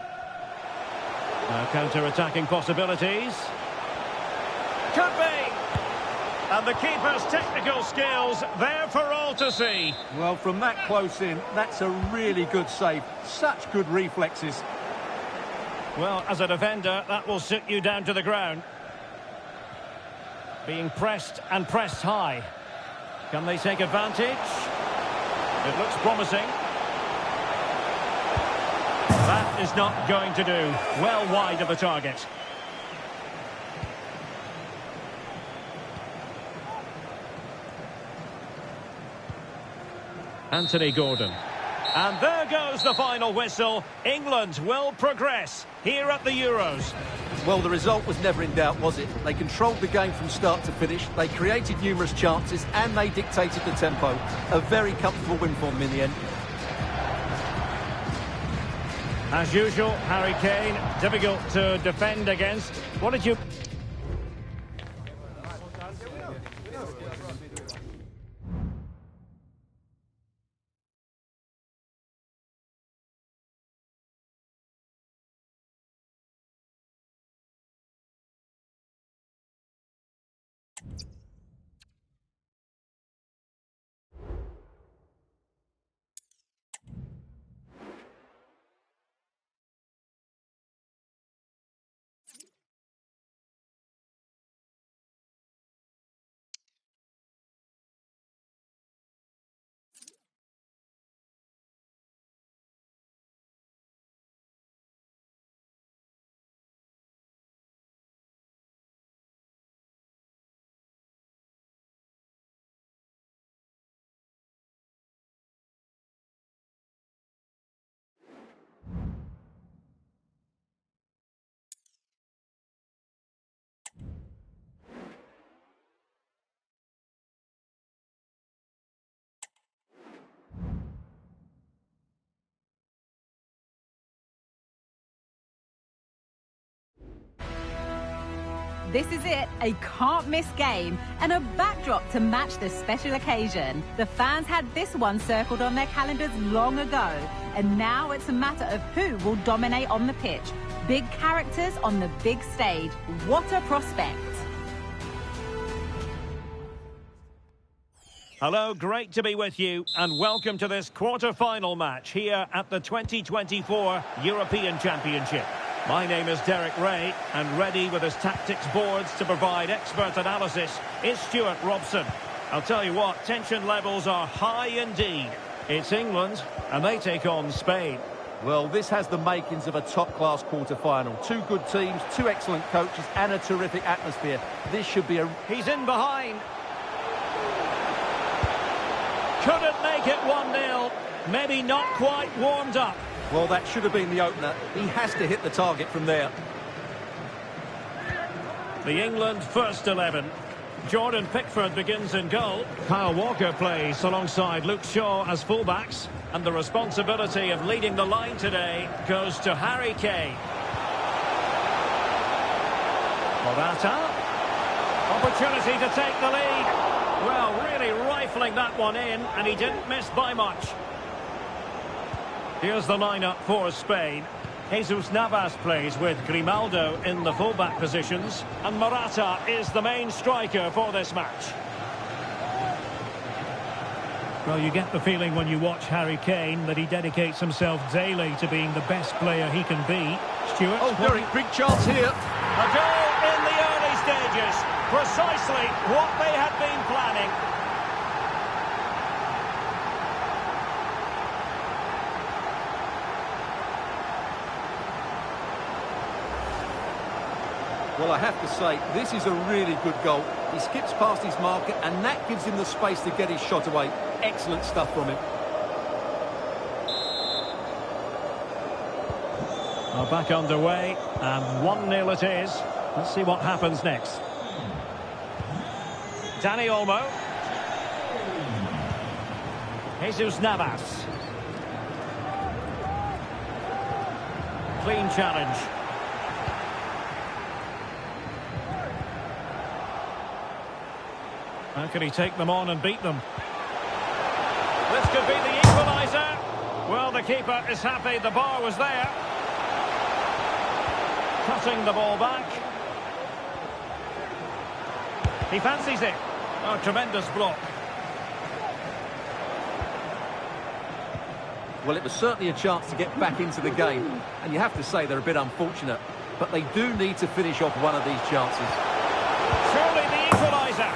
Speaker 1: Now counter-attacking possibilities. Could be! And the keeper's technical skills there for all to see.
Speaker 2: Well, from that close in, that's a really good save. Such good reflexes.
Speaker 1: Well, as a defender, that will sit you down to the ground. Being pressed and pressed high. Can they take advantage? It looks promising. That is not going to do. Well wide of the target. Anthony Gordon. And there goes the final whistle. England will progress here at the Euros.
Speaker 2: Well, the result was never in doubt, was it? They controlled the game from start to finish. They created numerous chances and they dictated the tempo. A very comfortable win for them in the end.
Speaker 1: As usual, Harry Kane, difficult to defend against. What did you...
Speaker 4: This is it, a can't-miss game and a backdrop to match the special occasion. The fans had this one circled on their calendars long ago, and now it's a matter of who will dominate on the pitch. Big characters on the big stage. What a prospect.
Speaker 1: Hello, great to be with you, and welcome to this quarter-final match here at the 2024 European Championship. My name is Derek Ray, and ready with his tactics boards to provide expert analysis is Stuart Robson. I'll tell you what, tension levels are high indeed. It's England, and they take on Spain.
Speaker 2: Well, this has the makings of a top-class quarter-final. Two good teams, two excellent coaches, and a terrific atmosphere. This should be a...
Speaker 1: He's in behind. Couldn't make it 1-0. Maybe not quite warmed up.
Speaker 2: Well, that should have been the opener. He has to hit the target from there.
Speaker 1: The England first 11. Jordan Pickford begins in goal. Kyle Walker plays alongside Luke Shaw as fullbacks. And the responsibility of leading the line today goes to Harry Kane. Morata. Opportunity to take the lead. Well, really rifling that one in, and he didn't miss by much. Here's the lineup for Spain. Jesus Navas plays with Grimaldo in the fullback positions, and Morata is the main striker for this match.
Speaker 3: Well, you get the feeling when you watch Harry Kane that he dedicates himself daily to being the best player he can be. Stuart?
Speaker 2: Oh, Derek, big chance here.
Speaker 1: A goal in the early stages. Precisely what they had been planning.
Speaker 2: Well, I have to say, this is a really good goal. He skips past his marker, and that gives him the space to get his shot away. Excellent stuff from him.
Speaker 1: Well, back underway, and 1-0 it is. Let's see what happens next. Dani Olmo. Jesus Navas. Clean challenge. How can he take them on and beat them? This could be the equaliser. Well, the keeper is happy the bar was there. Cutting the ball back. He fancies it. Oh, tremendous block.
Speaker 2: Well, it was certainly a chance to get back into the game. And you have to say they're a bit unfortunate. But they do need to finish off one of these chances.
Speaker 1: Surely the equaliser.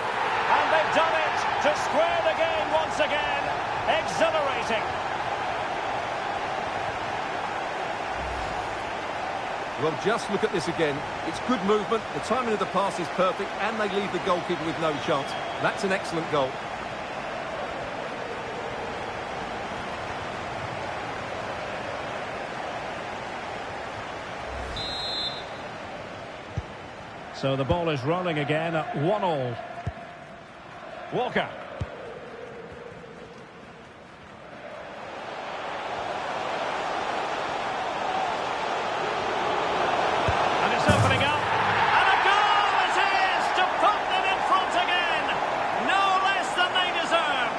Speaker 1: And they've done it to square the game once again. Exhilarating.
Speaker 2: Well, just look at this again. It's good movement, the timing of the pass is perfect, and they leave the goalkeeper with no chance. That's an excellent goal.
Speaker 1: So the ball is rolling again at 1-1. Walker. And it's opening up. And a goal it is to put them in front again. No less than they deserve.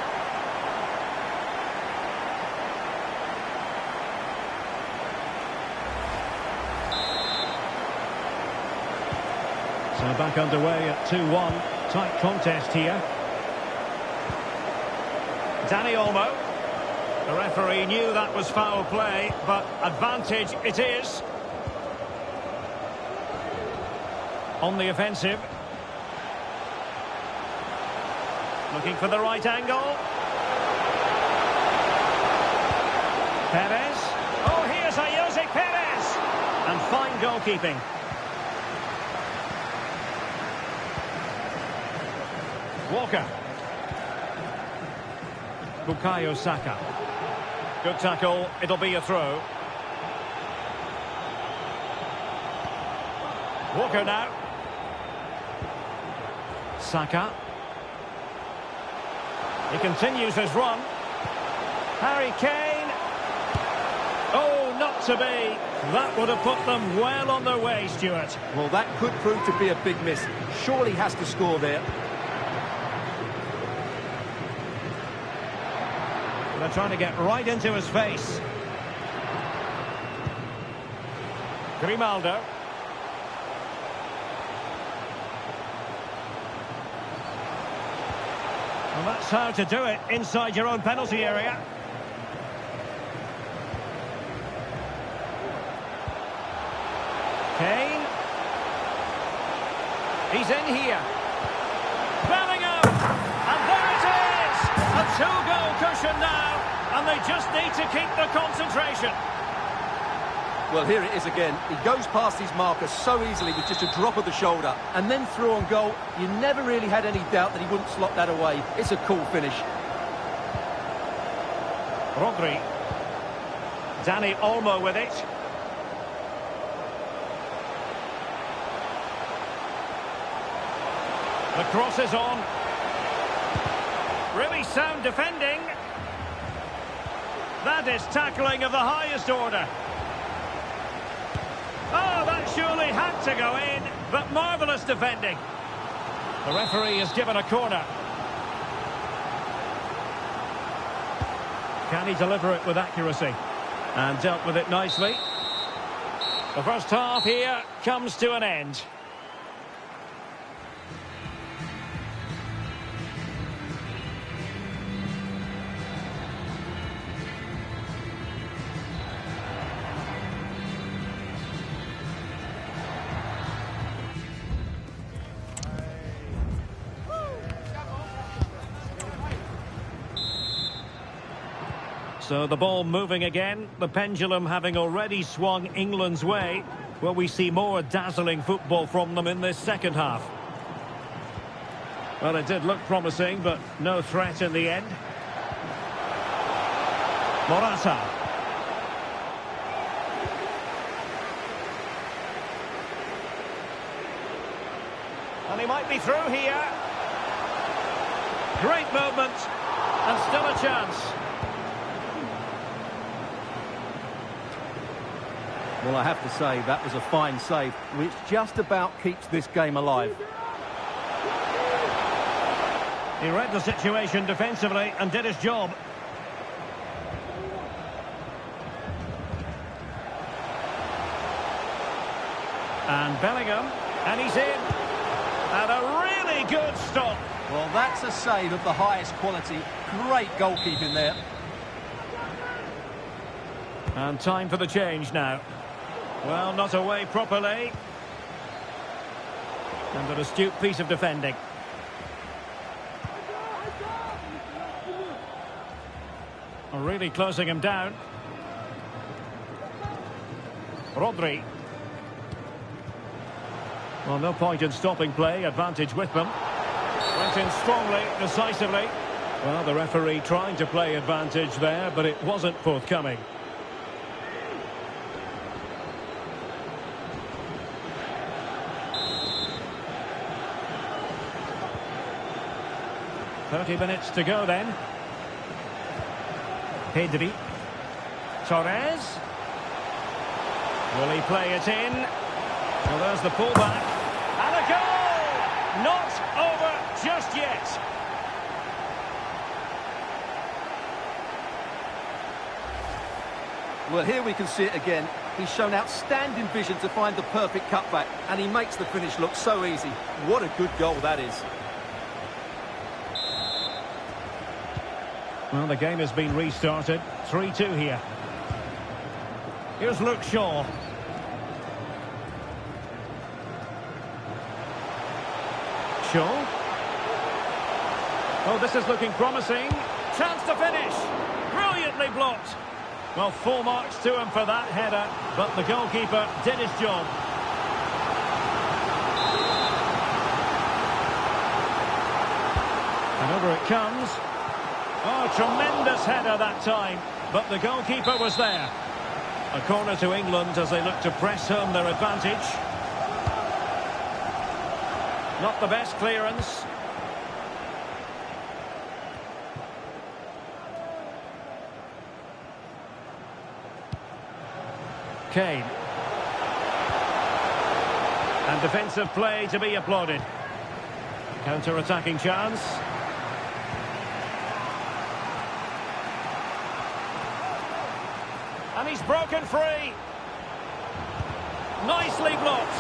Speaker 1: So back underway at 2-1. Tight contest here. Dani Olmo. The referee knew that was foul play, but advantage it is. On the offensive. Looking for the right angle. Perez. Oh, here's Jose Perez. And fine goalkeeping. Walker. Bukayo Saka. Good tackle, it'll be a throw. Walker now. Saka. He continues his run. Harry Kane. Oh, not to be. That would have put them well on their way, Stuart.
Speaker 2: Well, that could prove to be a big miss. Surely has to score there.
Speaker 1: They're trying to get right into his face. Grimaldo. Well, that's how to do it inside your own penalty area. He's in here. Bellingham! And there it is! A two-goal cushion now, and they just need to keep the concentration.
Speaker 2: Well, here it is again. He goes past his marker so easily with just a drop of the shoulder. And then through on goal, you never really had any doubt that he wouldn't slot that away. It's a cool finish.
Speaker 1: Rodri. Dani Olmo with it. The cross is on. Really sound defending. That is tackling of the highest order. Oh, that surely had to go in, but marvellous defending. The referee has given a corner. Can he deliver it with accuracy? And dealt with it nicely. The first half here comes to an end. So the ball moving again, the pendulum having already swung England's way. Will we see more dazzling football from them in this second half? Well, it did look promising, but no threat in the end. Morata. And he might be through here. Great movement, and still a chance.
Speaker 2: Well, I have to say, that was a fine save, which just about keeps this game alive.
Speaker 1: He read the situation defensively and did his job. And Bellingham, and he's in. And a really good stop.
Speaker 2: Well, that's a save of the highest quality. Great goalkeeping there.
Speaker 1: And time for the change now. Well, not away properly. And an astute piece of defending. Really closing him down. Rodri. Well, no point in stopping play. Advantage with them. Went in strongly, decisively. Well, the referee trying to play advantage there, but it wasn't forthcoming. "30 minutes to go then." Pedri. Torres. Will he play it in? Well, there's the pullback. And a goal! Not over just yet.
Speaker 2: Well, here we can see it again. He's shown outstanding vision to find the perfect cutback, and he makes the finish look so easy. What a good goal that is.
Speaker 1: Well, the game has been restarted. 3-2 here. Here's Luke Shaw. Shaw. Oh, this is looking promising. Chance to finish. Brilliantly blocked. Well, full marks to him for that header, but the goalkeeper did his job. And over it comes. Oh, tremendous header that time, but the goalkeeper was there. A corner to England as they look to press home their advantage. Not the best clearance. Kane. And defensive play to be applauded. Counter-attacking chance. And he's broken free. Nicely blocked.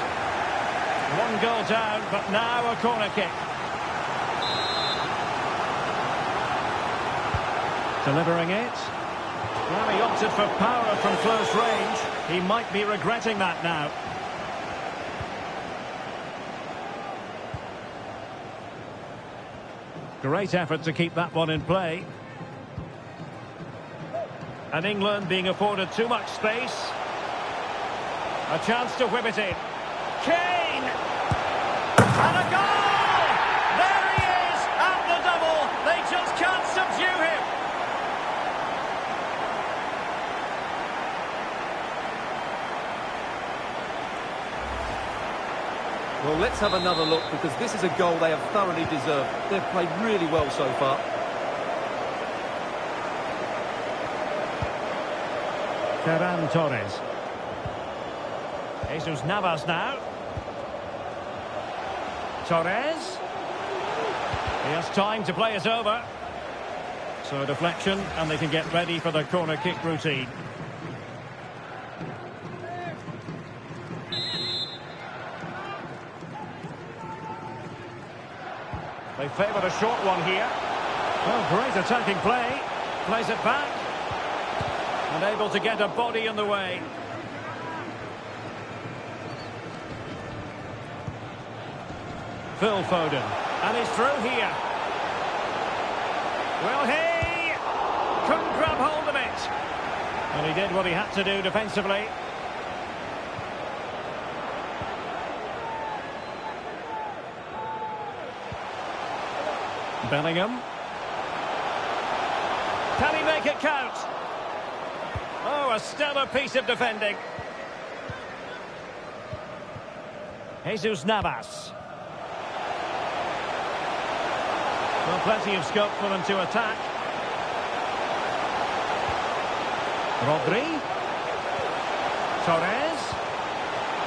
Speaker 1: One goal down, but now a corner kick. Delivering it. Well, he opted for power from close range. He might be regretting that now. Great effort to keep that one in play. And England being afforded too much space. A chance to whip it in. Kane! And a goal! There he is at the double. They just can't subdue him.
Speaker 2: Well, let's have another look, because this is a goal they have thoroughly deserved. They've played really well so far.
Speaker 1: Ferran Torres. Jesus Navas now. Torres. He has time to play it over. So a deflection, and they can get ready for the corner kick routine. They favoured a short one here. Oh, great attacking play. Plays it back. And able to get a body in the way. Phil Foden. And he's through here. Well, he couldn't grab hold of it. And he did what he had to do defensively. Bellingham. Can he make it count? Oh, a stellar piece of defending. Jesus Navas. Well, plenty of scope for them to attack. Rodri. Torres.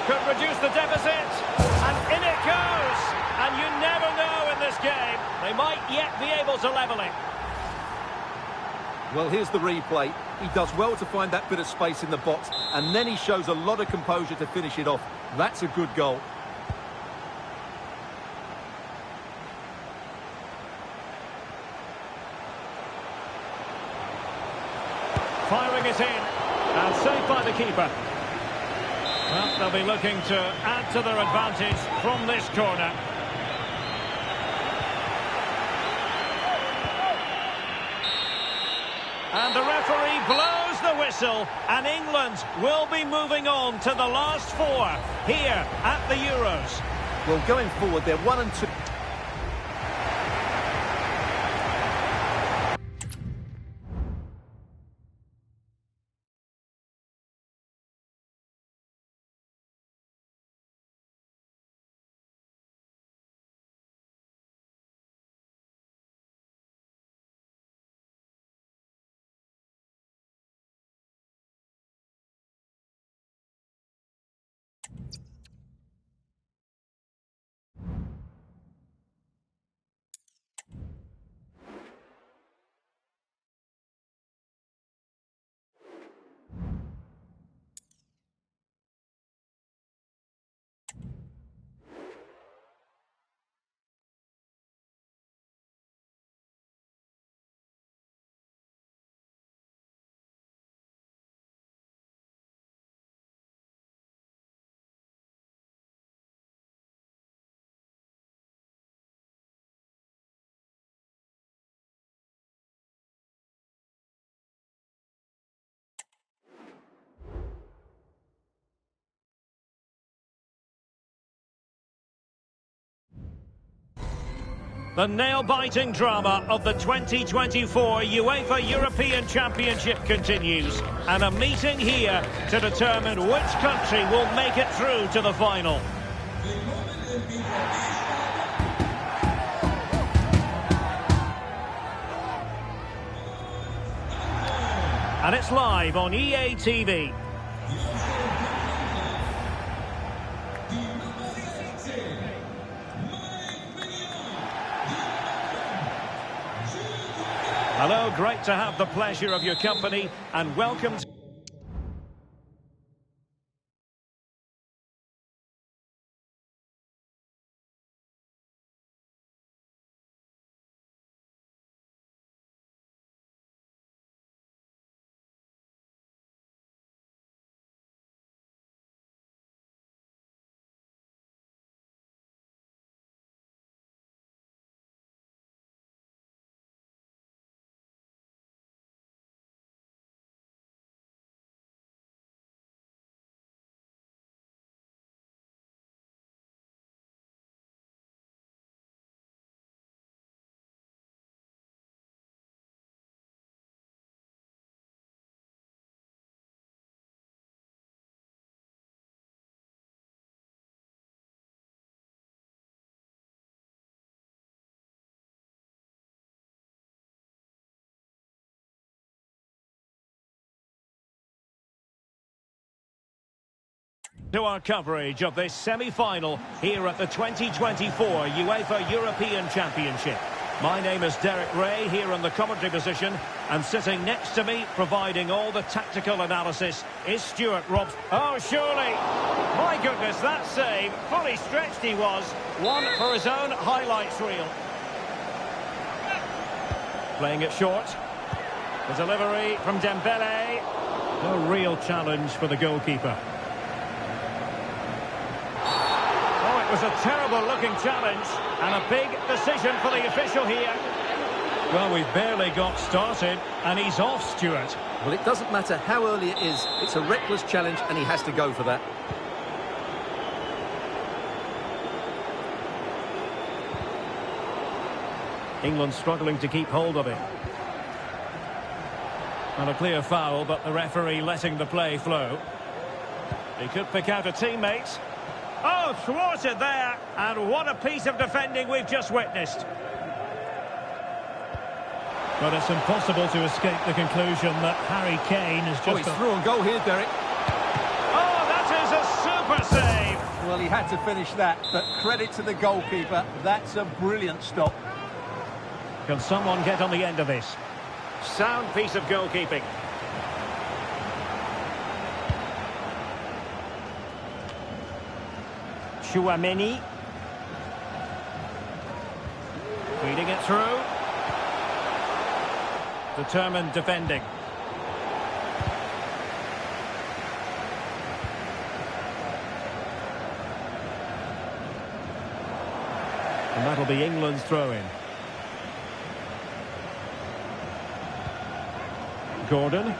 Speaker 1: Could reduce the deficit. And in it goes. And you never know in this game. They might yet be able to level it.
Speaker 2: Well, here's the replay. He does well to find that bit of space in the box, and then he shows a lot of composure to finish it off. That's a good goal.
Speaker 1: Firing it in, and saved by the keeper. Well, they'll be looking to add to their advantage from this corner. And the referee blows the whistle, and England will be moving on to the last four here at the Euros.
Speaker 2: Well, going forward, they're 1 and 2.
Speaker 1: The nail-biting drama of the 2024 UEFA European Championship continues, and a meeting here to determine which country will make it through to the final. And it's live on EA TV. Hello, great to have the pleasure of your company, and welcome to To our coverage of this semi-final here at the 2024 UEFA European Championship. My name is Derek Ray here in the commentary position, and sitting next to me, providing all the tactical analysis, is Stuart Robson. Oh, surely! My goodness, that save, fully stretched he was. One for his own highlights reel. Playing it short. The delivery from Dembele. No real challenge for the goalkeeper. It was a terrible-looking challenge, and a big decision for the official here. Well, we've barely got started, and he's off, Stuart.
Speaker 2: Well, it doesn't matter how early it is. It's a reckless challenge, and he has to go for that.
Speaker 1: England struggling to keep hold of it. And a clear foul, but the referee letting the play flow. He could pick out a teammate. Oh, thwarted there, and what a piece of defending we've just witnessed.
Speaker 3: But it's impossible to escape the conclusion that Harry Kane is just...
Speaker 2: Oh, he's through on goal here, Derek.
Speaker 1: Oh, that is a super save.
Speaker 2: Well, he had to finish that, but credit to the goalkeeper. That's a brilliant stop.
Speaker 1: Can someone get on the end of this? Sound piece of goalkeeping. Chouameni. Feeding it through. Determined defending. And that'll be England's throw-in. Gordon.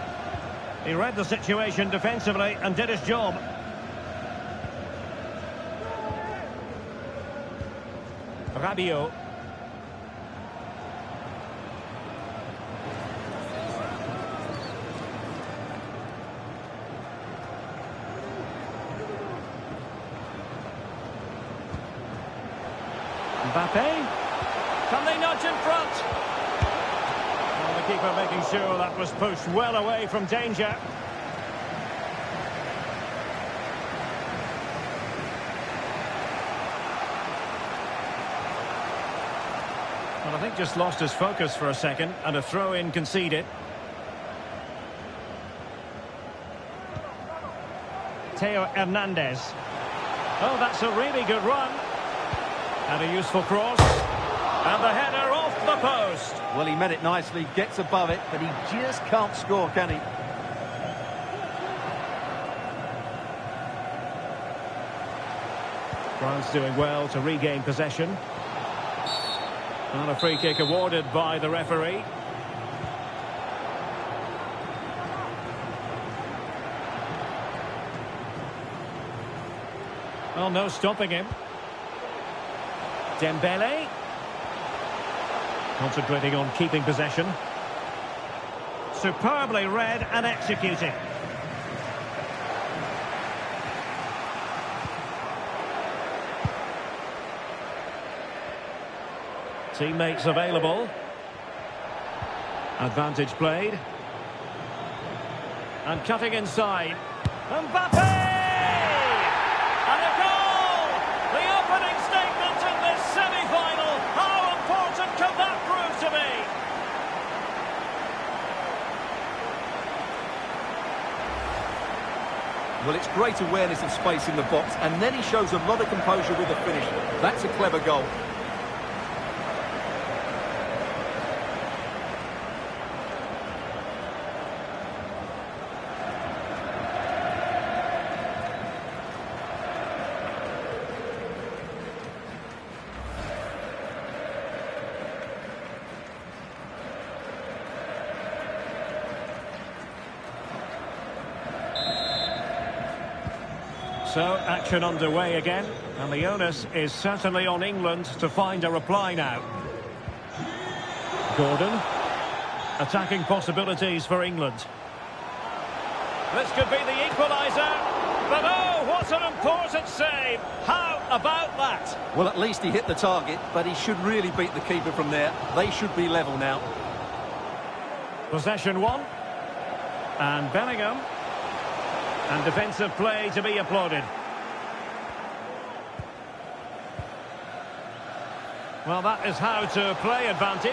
Speaker 1: He read the situation defensively and did his job. Rabiot. Mbappe. Can they nudge in front? Well, the keeper making sure that was pushed well away from danger. Well, I think just lost his focus for a second, and a throw-in conceded. Theo Hernandez. Oh, that's a really good run. And a useful cross. And the header off the post.
Speaker 2: Well, he met it nicely, gets above it, but he just can't score, can he?
Speaker 1: France doing well to regain possession. And a free kick awarded by the referee. Well, no stopping him. Dembele. Concentrating on keeping possession. Superbly read and executed. Teammates available. Advantage played. And cutting inside. Mbappe! And a goal! The opening statement in this semi-final. How important can that prove to be?
Speaker 2: Well, it's great awareness of space in the box, and then he shows a lot of composure with the finish. That's a clever goal.
Speaker 1: So, action underway again, and the onus is certainly on England to find a reply now. Gordon. Attacking possibilities for England. This could be the equaliser. But oh, what an important save. How about that?
Speaker 2: Well, at least he hit the target, but he should really beat the keeper from there. They should be level now.
Speaker 1: Possession won. And Bellingham. And defensive play to be applauded. Well, that is how to play advantage.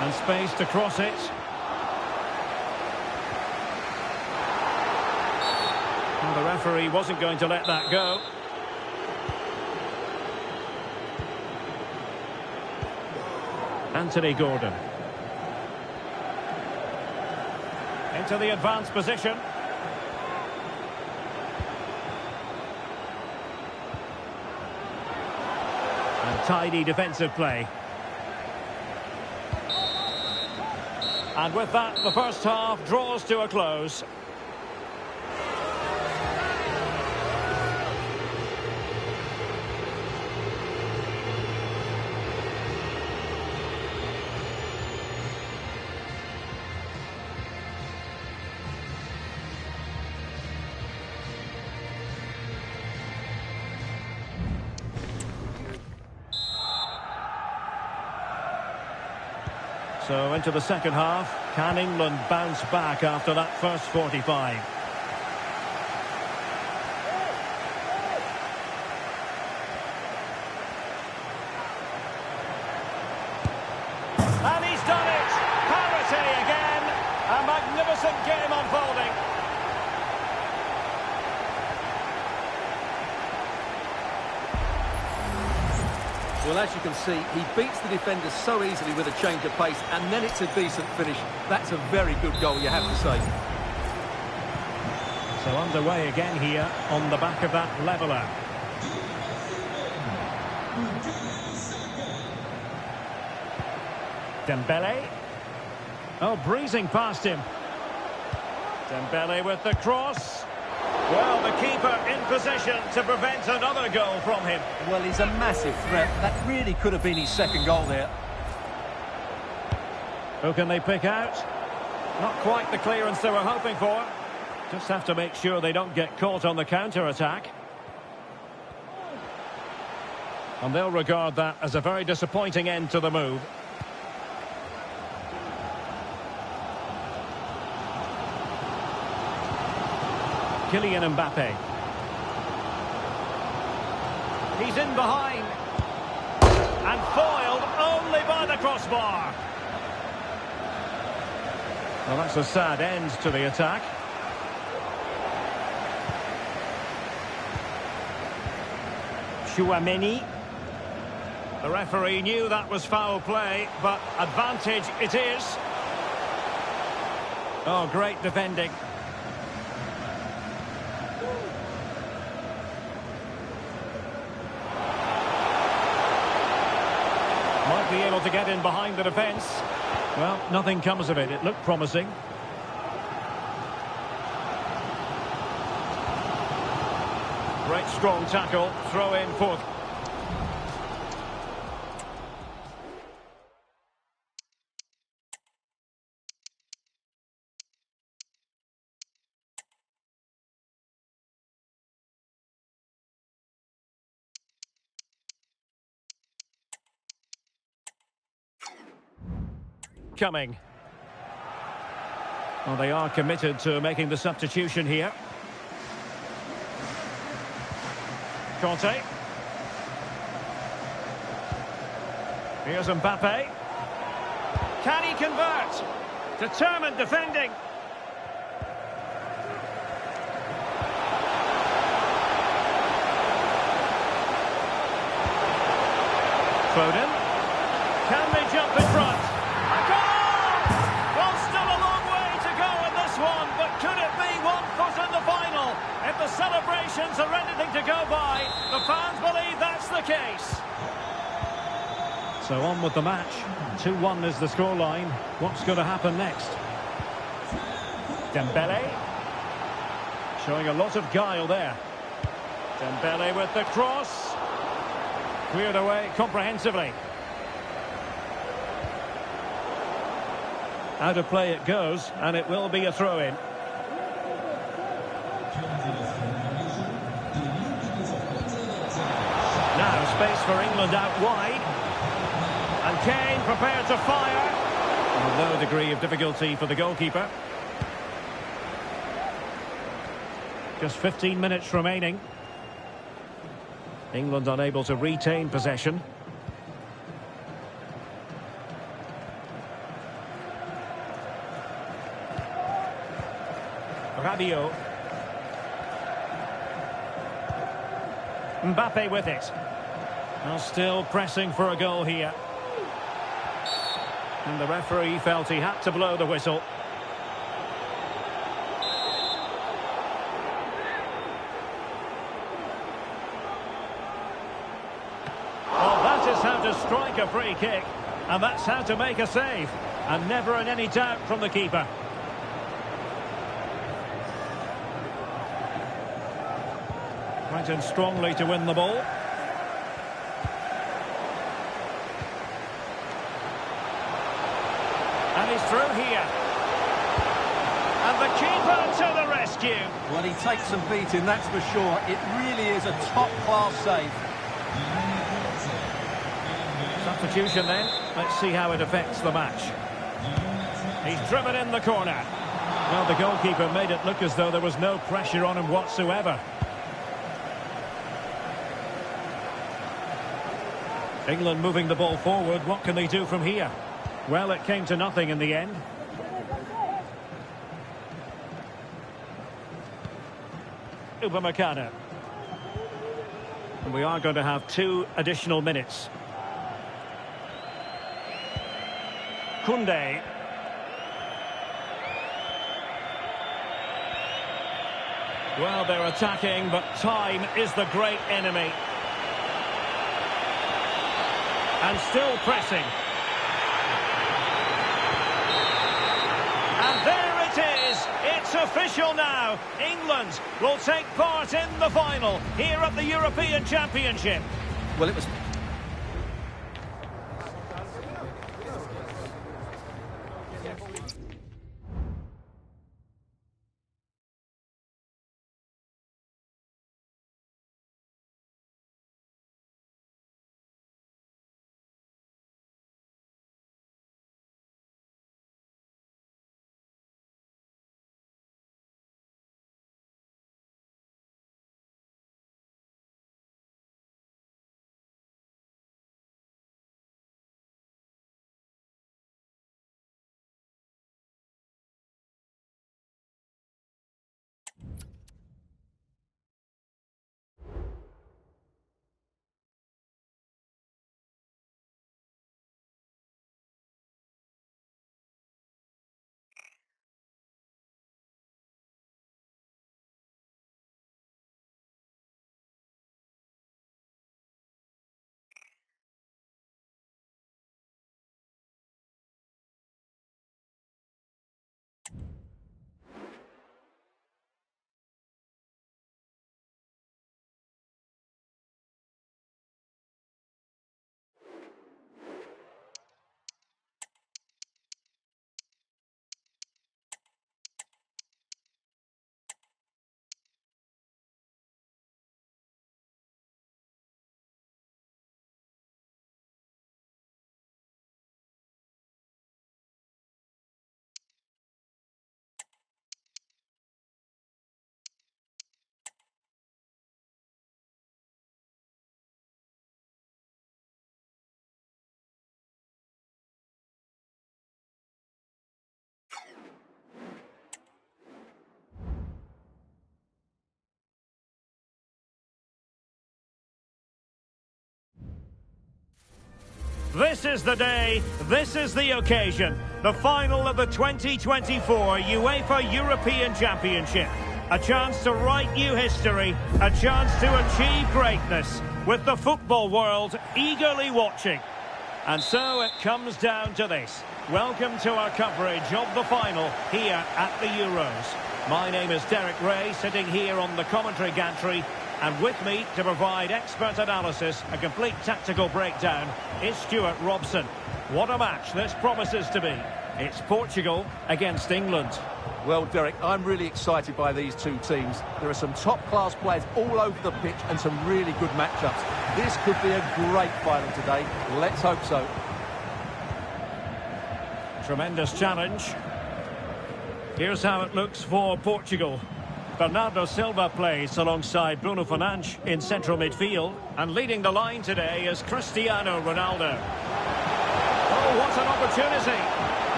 Speaker 1: And space to cross it. Well, the referee wasn't going to let that go. Anthony Gordon. Into the advanced position. And tidy defensive play. And with that, the first half draws to a close. So into the second half, can England bounce back after that first 45? And he's done it! Parity again! A magnificent game unfolding.
Speaker 2: Well, as you can see, he beats the defenders so easily with a change of pace, and then it's a decent finish. That's a very good goal, you have to say.
Speaker 1: So underway again here on the back of that leveller. Dembele. Oh, breezing past him. Dembele with the cross. Well, the keeper in position to prevent another goal from him.
Speaker 2: Well, he's a massive threat. That really could have been his second goal there.
Speaker 1: Who can they pick out? Not quite the clearance they were hoping for. Just have to make sure they don't get caught on the counter-attack. And they'll regard that as a very disappointing end to the move. Kylian Mbappe. He's in behind. And foiled only by the crossbar. Well, that's a sad end to the attack. Chouameni. The referee knew that was foul play, but advantage it is. Oh, great defending. Might be able to get in behind the defence. Well, nothing comes of it. It looked promising. Great strong tackle. Throw in for... coming. Well, they are committed to making the substitution here. Conte. Here's Mbappe. Can he convert? Determined defending. Foden. Can they jump in front? A goal! Well, still a long way to go in this one, but could it be 1 foot in the final? If the celebrations are anything to go by, the fans believe that's the case. So on with the match. 2-1 is the scoreline. What's going to happen next? Dembele. Showing a lot of guile there. Dembele with the cross. Cleared away comprehensively. Out of play it goes, and it will be a throw-in. Now space for England out wide. And Kane prepared to fire. With no degree of difficulty for the goalkeeper. Just 15 minutes remaining. England unable to retain possession. Rabiot. Mbappe with it. Well, still pressing for a goal here. And the referee felt he had to blow the whistle. Well, that is how to strike a free kick. And that's how to make a save. And never in any doubt from the keeper. Right in strongly to win the ball. And he's through here. And the keeper to the rescue.
Speaker 2: Well, he takes some beating, that's for sure. It really is a top-class save.
Speaker 1: Substitution then. Let's see how it affects the match. He's driven in the corner. Well, the goalkeeper made it look as though there was no pressure on him whatsoever. England moving the ball forward. What can they do from here? Well, it came to nothing in the end. Upamecano. And we are going to have 2 additional minutes. Koundé. Well, they're attacking, but time is the great enemy. And still pressing. And there it is. It's official now. England will take part in the final here at the European Championship.
Speaker 2: Well, it was...
Speaker 1: This is the day, this is the occasion. The final of the 2024 UEFA European Championship. A chance to write new history, a chance to achieve greatness, with the football world eagerly watching. And so it comes down to this. Welcome to our coverage of the final here at the Euros. My name is Derek Ray, sitting here on the commentary gantry. And with me to provide expert analysis, a complete tactical breakdown, is Stuart Robson. What a match this promises to be. It's Portugal against England.
Speaker 2: Well, Derek, I'm really excited by these two teams. There are some top-class players all over the pitch and some really good matchups. This could be a great final today. Let's hope so.
Speaker 1: Tremendous challenge. Here's how it looks for Portugal. Bernardo Silva plays alongside Bruno Fernandes in central midfield. And leading the line today is Cristiano Ronaldo. Oh, what an opportunity.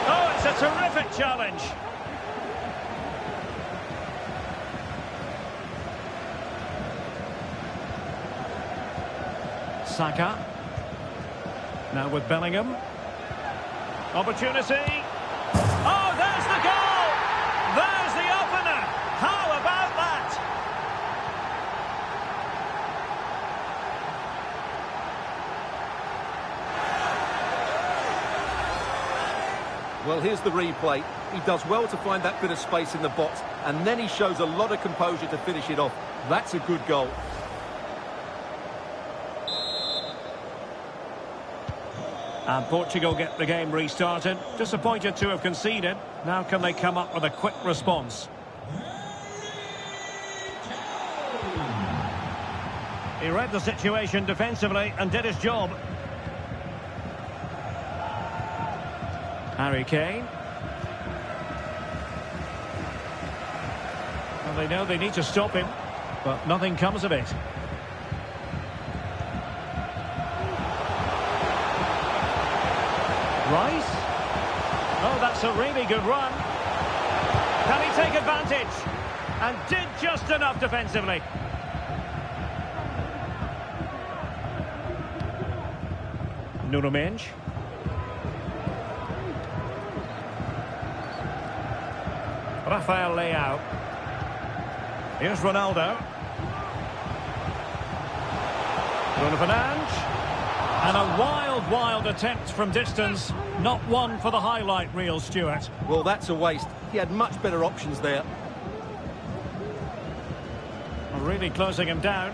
Speaker 1: Oh, it's a terrific challenge. Saka. Now with Bellingham. Opportunity. Oh, there's the goal! There's the opener! How about that?
Speaker 2: Well, here's the replay. He does well to find that bit of space in the box, and then he shows a lot of composure to finish it off. That's a good goal.
Speaker 1: And Portugal get the game restarted. Disappointed to have conceded. Now can they come up with a quick response? He read the situation defensively and did his job. Harry Kane. Well, they know they need to stop him, but nothing comes of it. Rice. Oh, that's a really good run. Can he take advantage? And did just enough defensively. Nuno Mendes. Rafael Leao. Here's Ronaldo. Bruno Fernandes. And a wild attempt from distance. Not one for the highlight reel, Stuart.
Speaker 2: Well, that's a waste. He had much better options there.
Speaker 1: Really closing him down.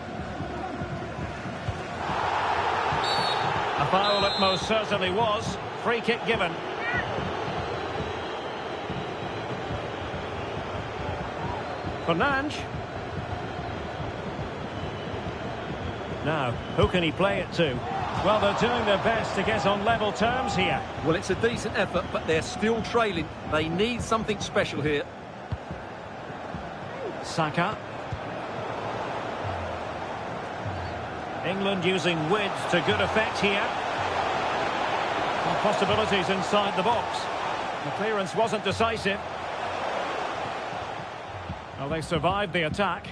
Speaker 1: A foul it most certainly was. Free kick given. Fernandes. Now, who can he play it to? Well, they're doing their best to get on level terms here.
Speaker 2: Well, it's a decent effort, but they're still trailing. They need something special here.
Speaker 1: Saka. England using width to good effect here. And possibilities inside the box. The clearance wasn't decisive. Well, they survived the attack.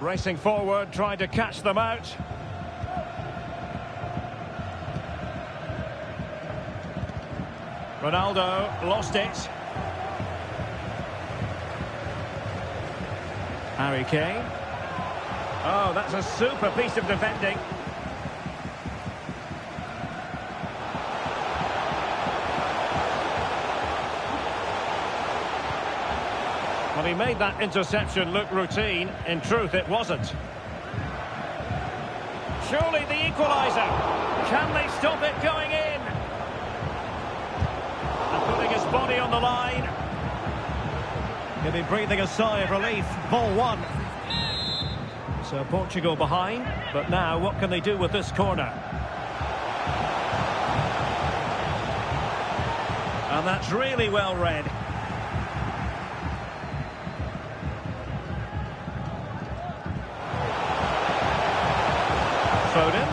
Speaker 1: Racing forward, trying to catch them out. Ronaldo lost it. Harry Kane. Oh, that's a super piece of defending. Well, he made that interception look routine. In truth, it wasn't. Surely the equaliser. Can they stop it going in? And putting his body on the line. He'll be breathing a sigh of relief. Ball one. So Portugal behind, but now what can they do with this corner? And that's really well read. Foden.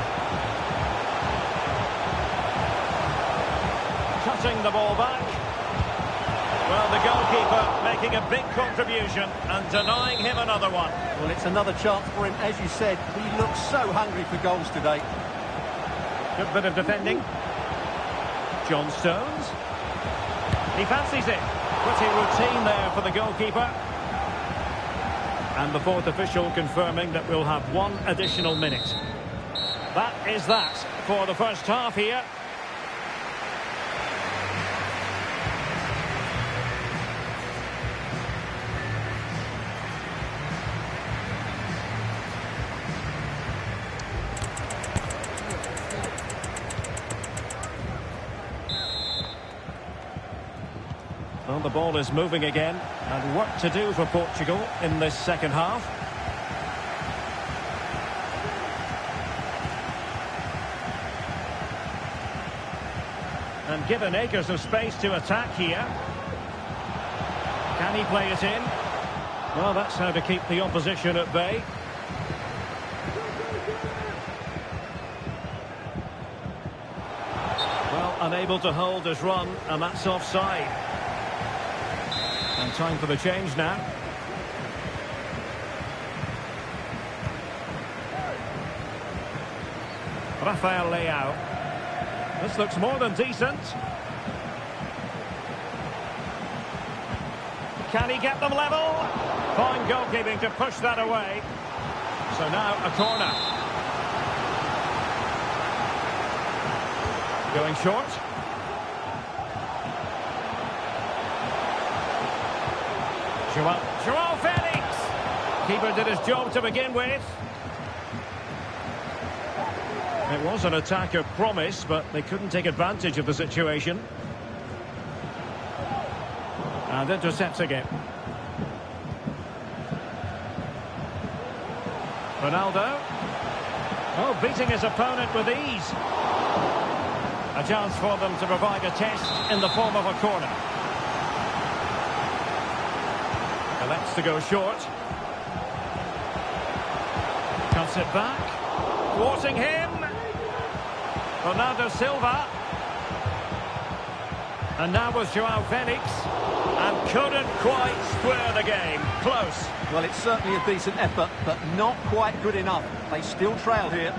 Speaker 1: Cutting the ball back. Well, the goalkeeper making a big contribution and denying him another one.
Speaker 2: Well, it's another chance for him. As you said, he looks so hungry for goals today.
Speaker 1: Good bit of defending. John Stones. He fancies it. Pretty routine there for the goalkeeper. And the fourth official confirming that we'll have one additional minute. That is that for the first half here. Well, the ball is moving again, and work to do for Portugal in this second half. And given acres of space to attack here. Can he play it in? Well, that's how to keep the opposition at bay. Well, unable to hold his run, and that's offside. And time for the change now. Rafael Leao. This looks more than decent. Can he get them level? Fine goalkeeping to push that away. So now a corner. Going short. Joao Felix. Keeper did his job to begin with. It was an attack of promise, but they couldn't take advantage of the situation. And intercepts again. Ronaldo. Oh, beating his opponent with ease. A chance for them to provide a test in the form of a corner. Elects to go short. Cuts it back. Thwarting him. Bernardo Silva. And now was Joao Felix. And couldn't quite square the game. Close.
Speaker 2: Well, it's certainly a decent effort, but not quite good enough. They still trail here.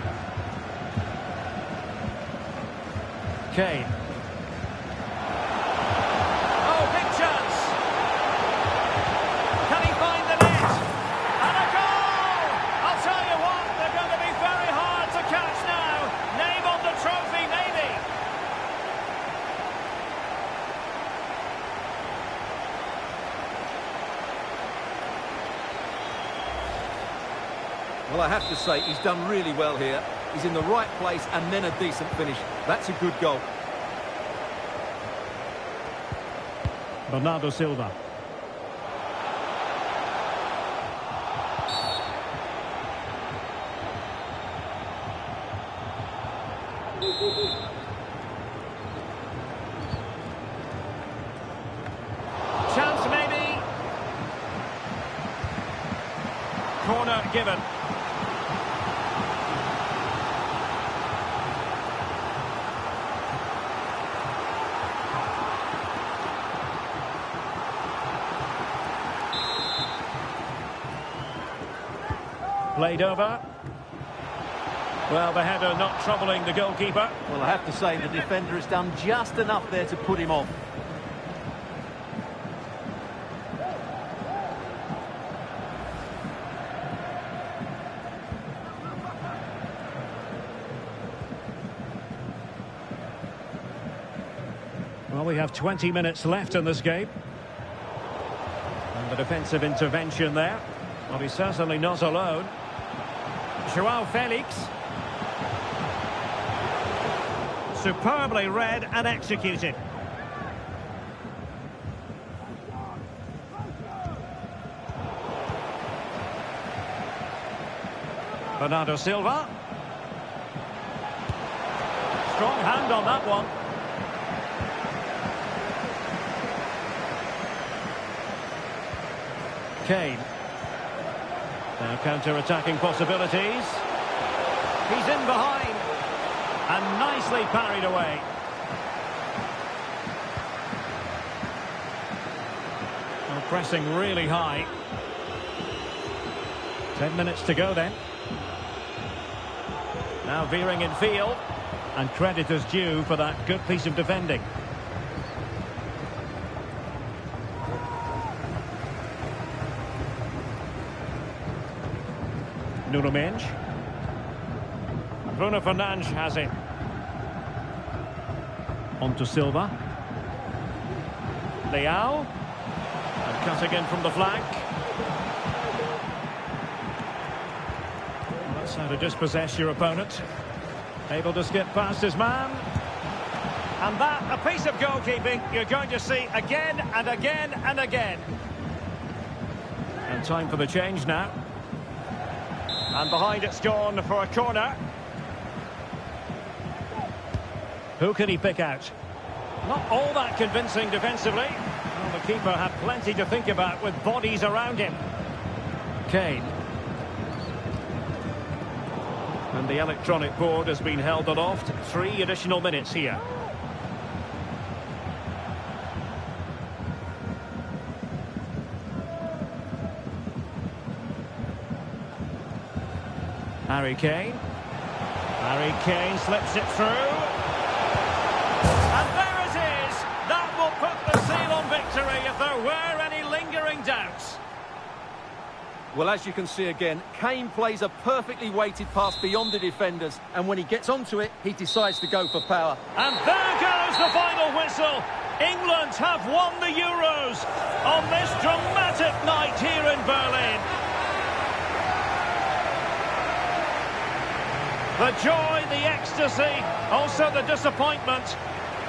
Speaker 1: Kane. Oh, big chance. Can he find the net? And a goal! I'll tell you what, they're going to be very hard to catch now. Name on the trophy, maybe.
Speaker 2: Well, I have to say, he's done really well here. He's in the right place and then a decent finish. That's a good goal.
Speaker 1: Bernardo Silva. Chance maybe. Corner given. Played over. Well, the header not troubling the goalkeeper.
Speaker 2: Well, I have to say, the defender has done just enough there to put him off.
Speaker 1: Well, we have 20 minutes left in this game. And the defensive intervention there. Well, he's certainly not alone. Joao Felix. Superbly read and executed. Bernardo Silva. Strong hand on that one. Kane. Now counter-attacking possibilities. He's in behind. And nicely parried away. Well, pressing really high. 10 minutes to go then. Now veering in field. And credit is due for that good piece of defending. Nuno Mendes. Bruno Fernandes has it. On to Silva. Leao. And cutting in from the flank. Well, that's how to dispossess your opponent. Able to skip past his man. And that, a piece of goalkeeping you're going to see again and again and again. And time for the change now. And behind it's gone for a corner. Who can he pick out? Not all that convincing defensively. Well, the keeper had plenty to think about with bodies around him. Kane. And the electronic board has been held aloft. 3 additional minutes here. Harry Kane. Harry Kane slips it through. And there it is! That will put the seal on victory if there were any lingering doubts.
Speaker 2: Well, as you can see again, Kane plays a perfectly weighted pass beyond the defenders, and when he gets onto it, he decides to go for power.
Speaker 1: And there goes the final whistle. England have won the Euros on this dramatic night here in Berlin. The joy, the ecstasy, also the disappointment,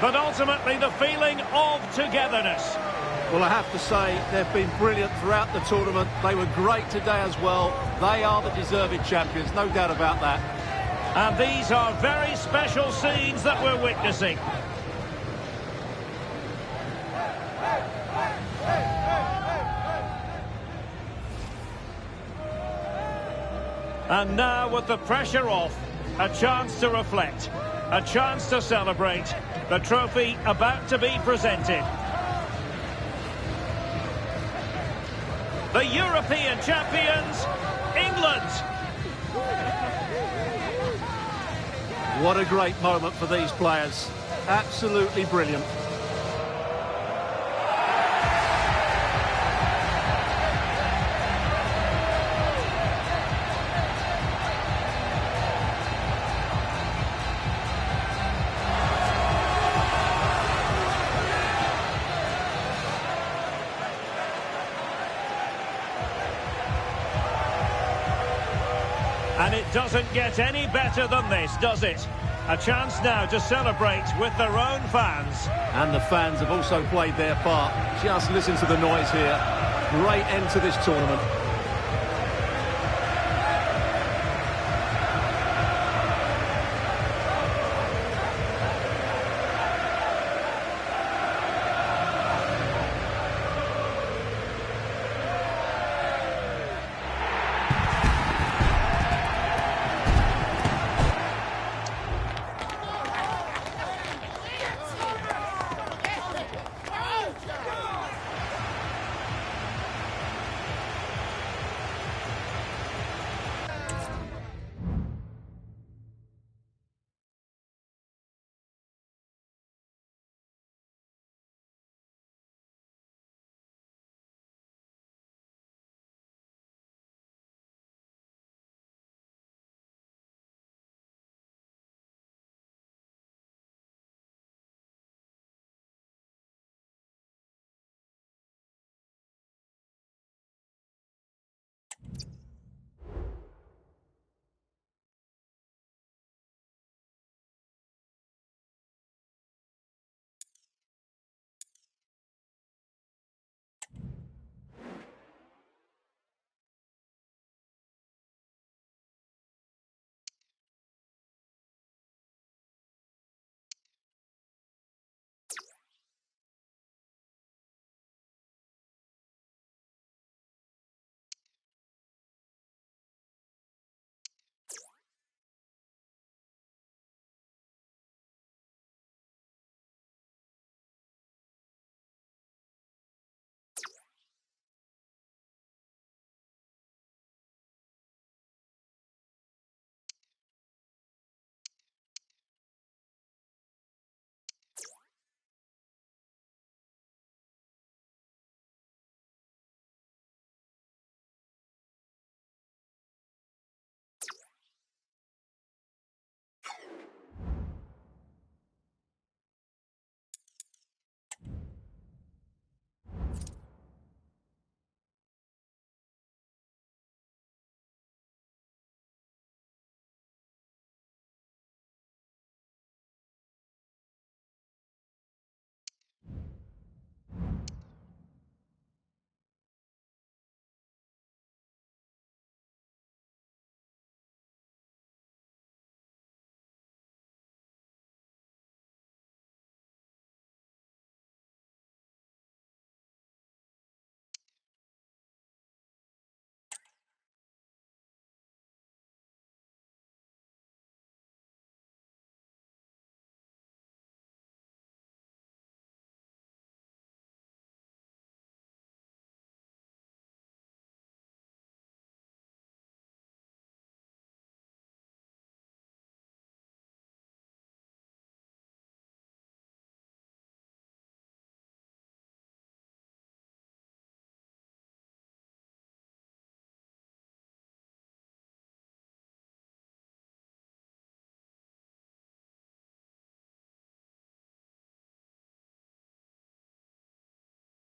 Speaker 1: but ultimately the feeling of togetherness.
Speaker 2: Well, I have to say, they've been brilliant throughout the tournament. They were great today as well. They are the deserving champions, no doubt about that.
Speaker 1: And these are very special scenes that we're witnessing. And now, with the pressure off, a chance to reflect, a chance to celebrate. The trophy about to be presented. The European champions, England.
Speaker 2: What a great moment for these players. Absolutely brilliant.
Speaker 1: And it doesn't get any better than this, does it? A chance now to celebrate with their own fans.
Speaker 2: And the fans have also played their part. Just listen to the noise here. Great end to this tournament.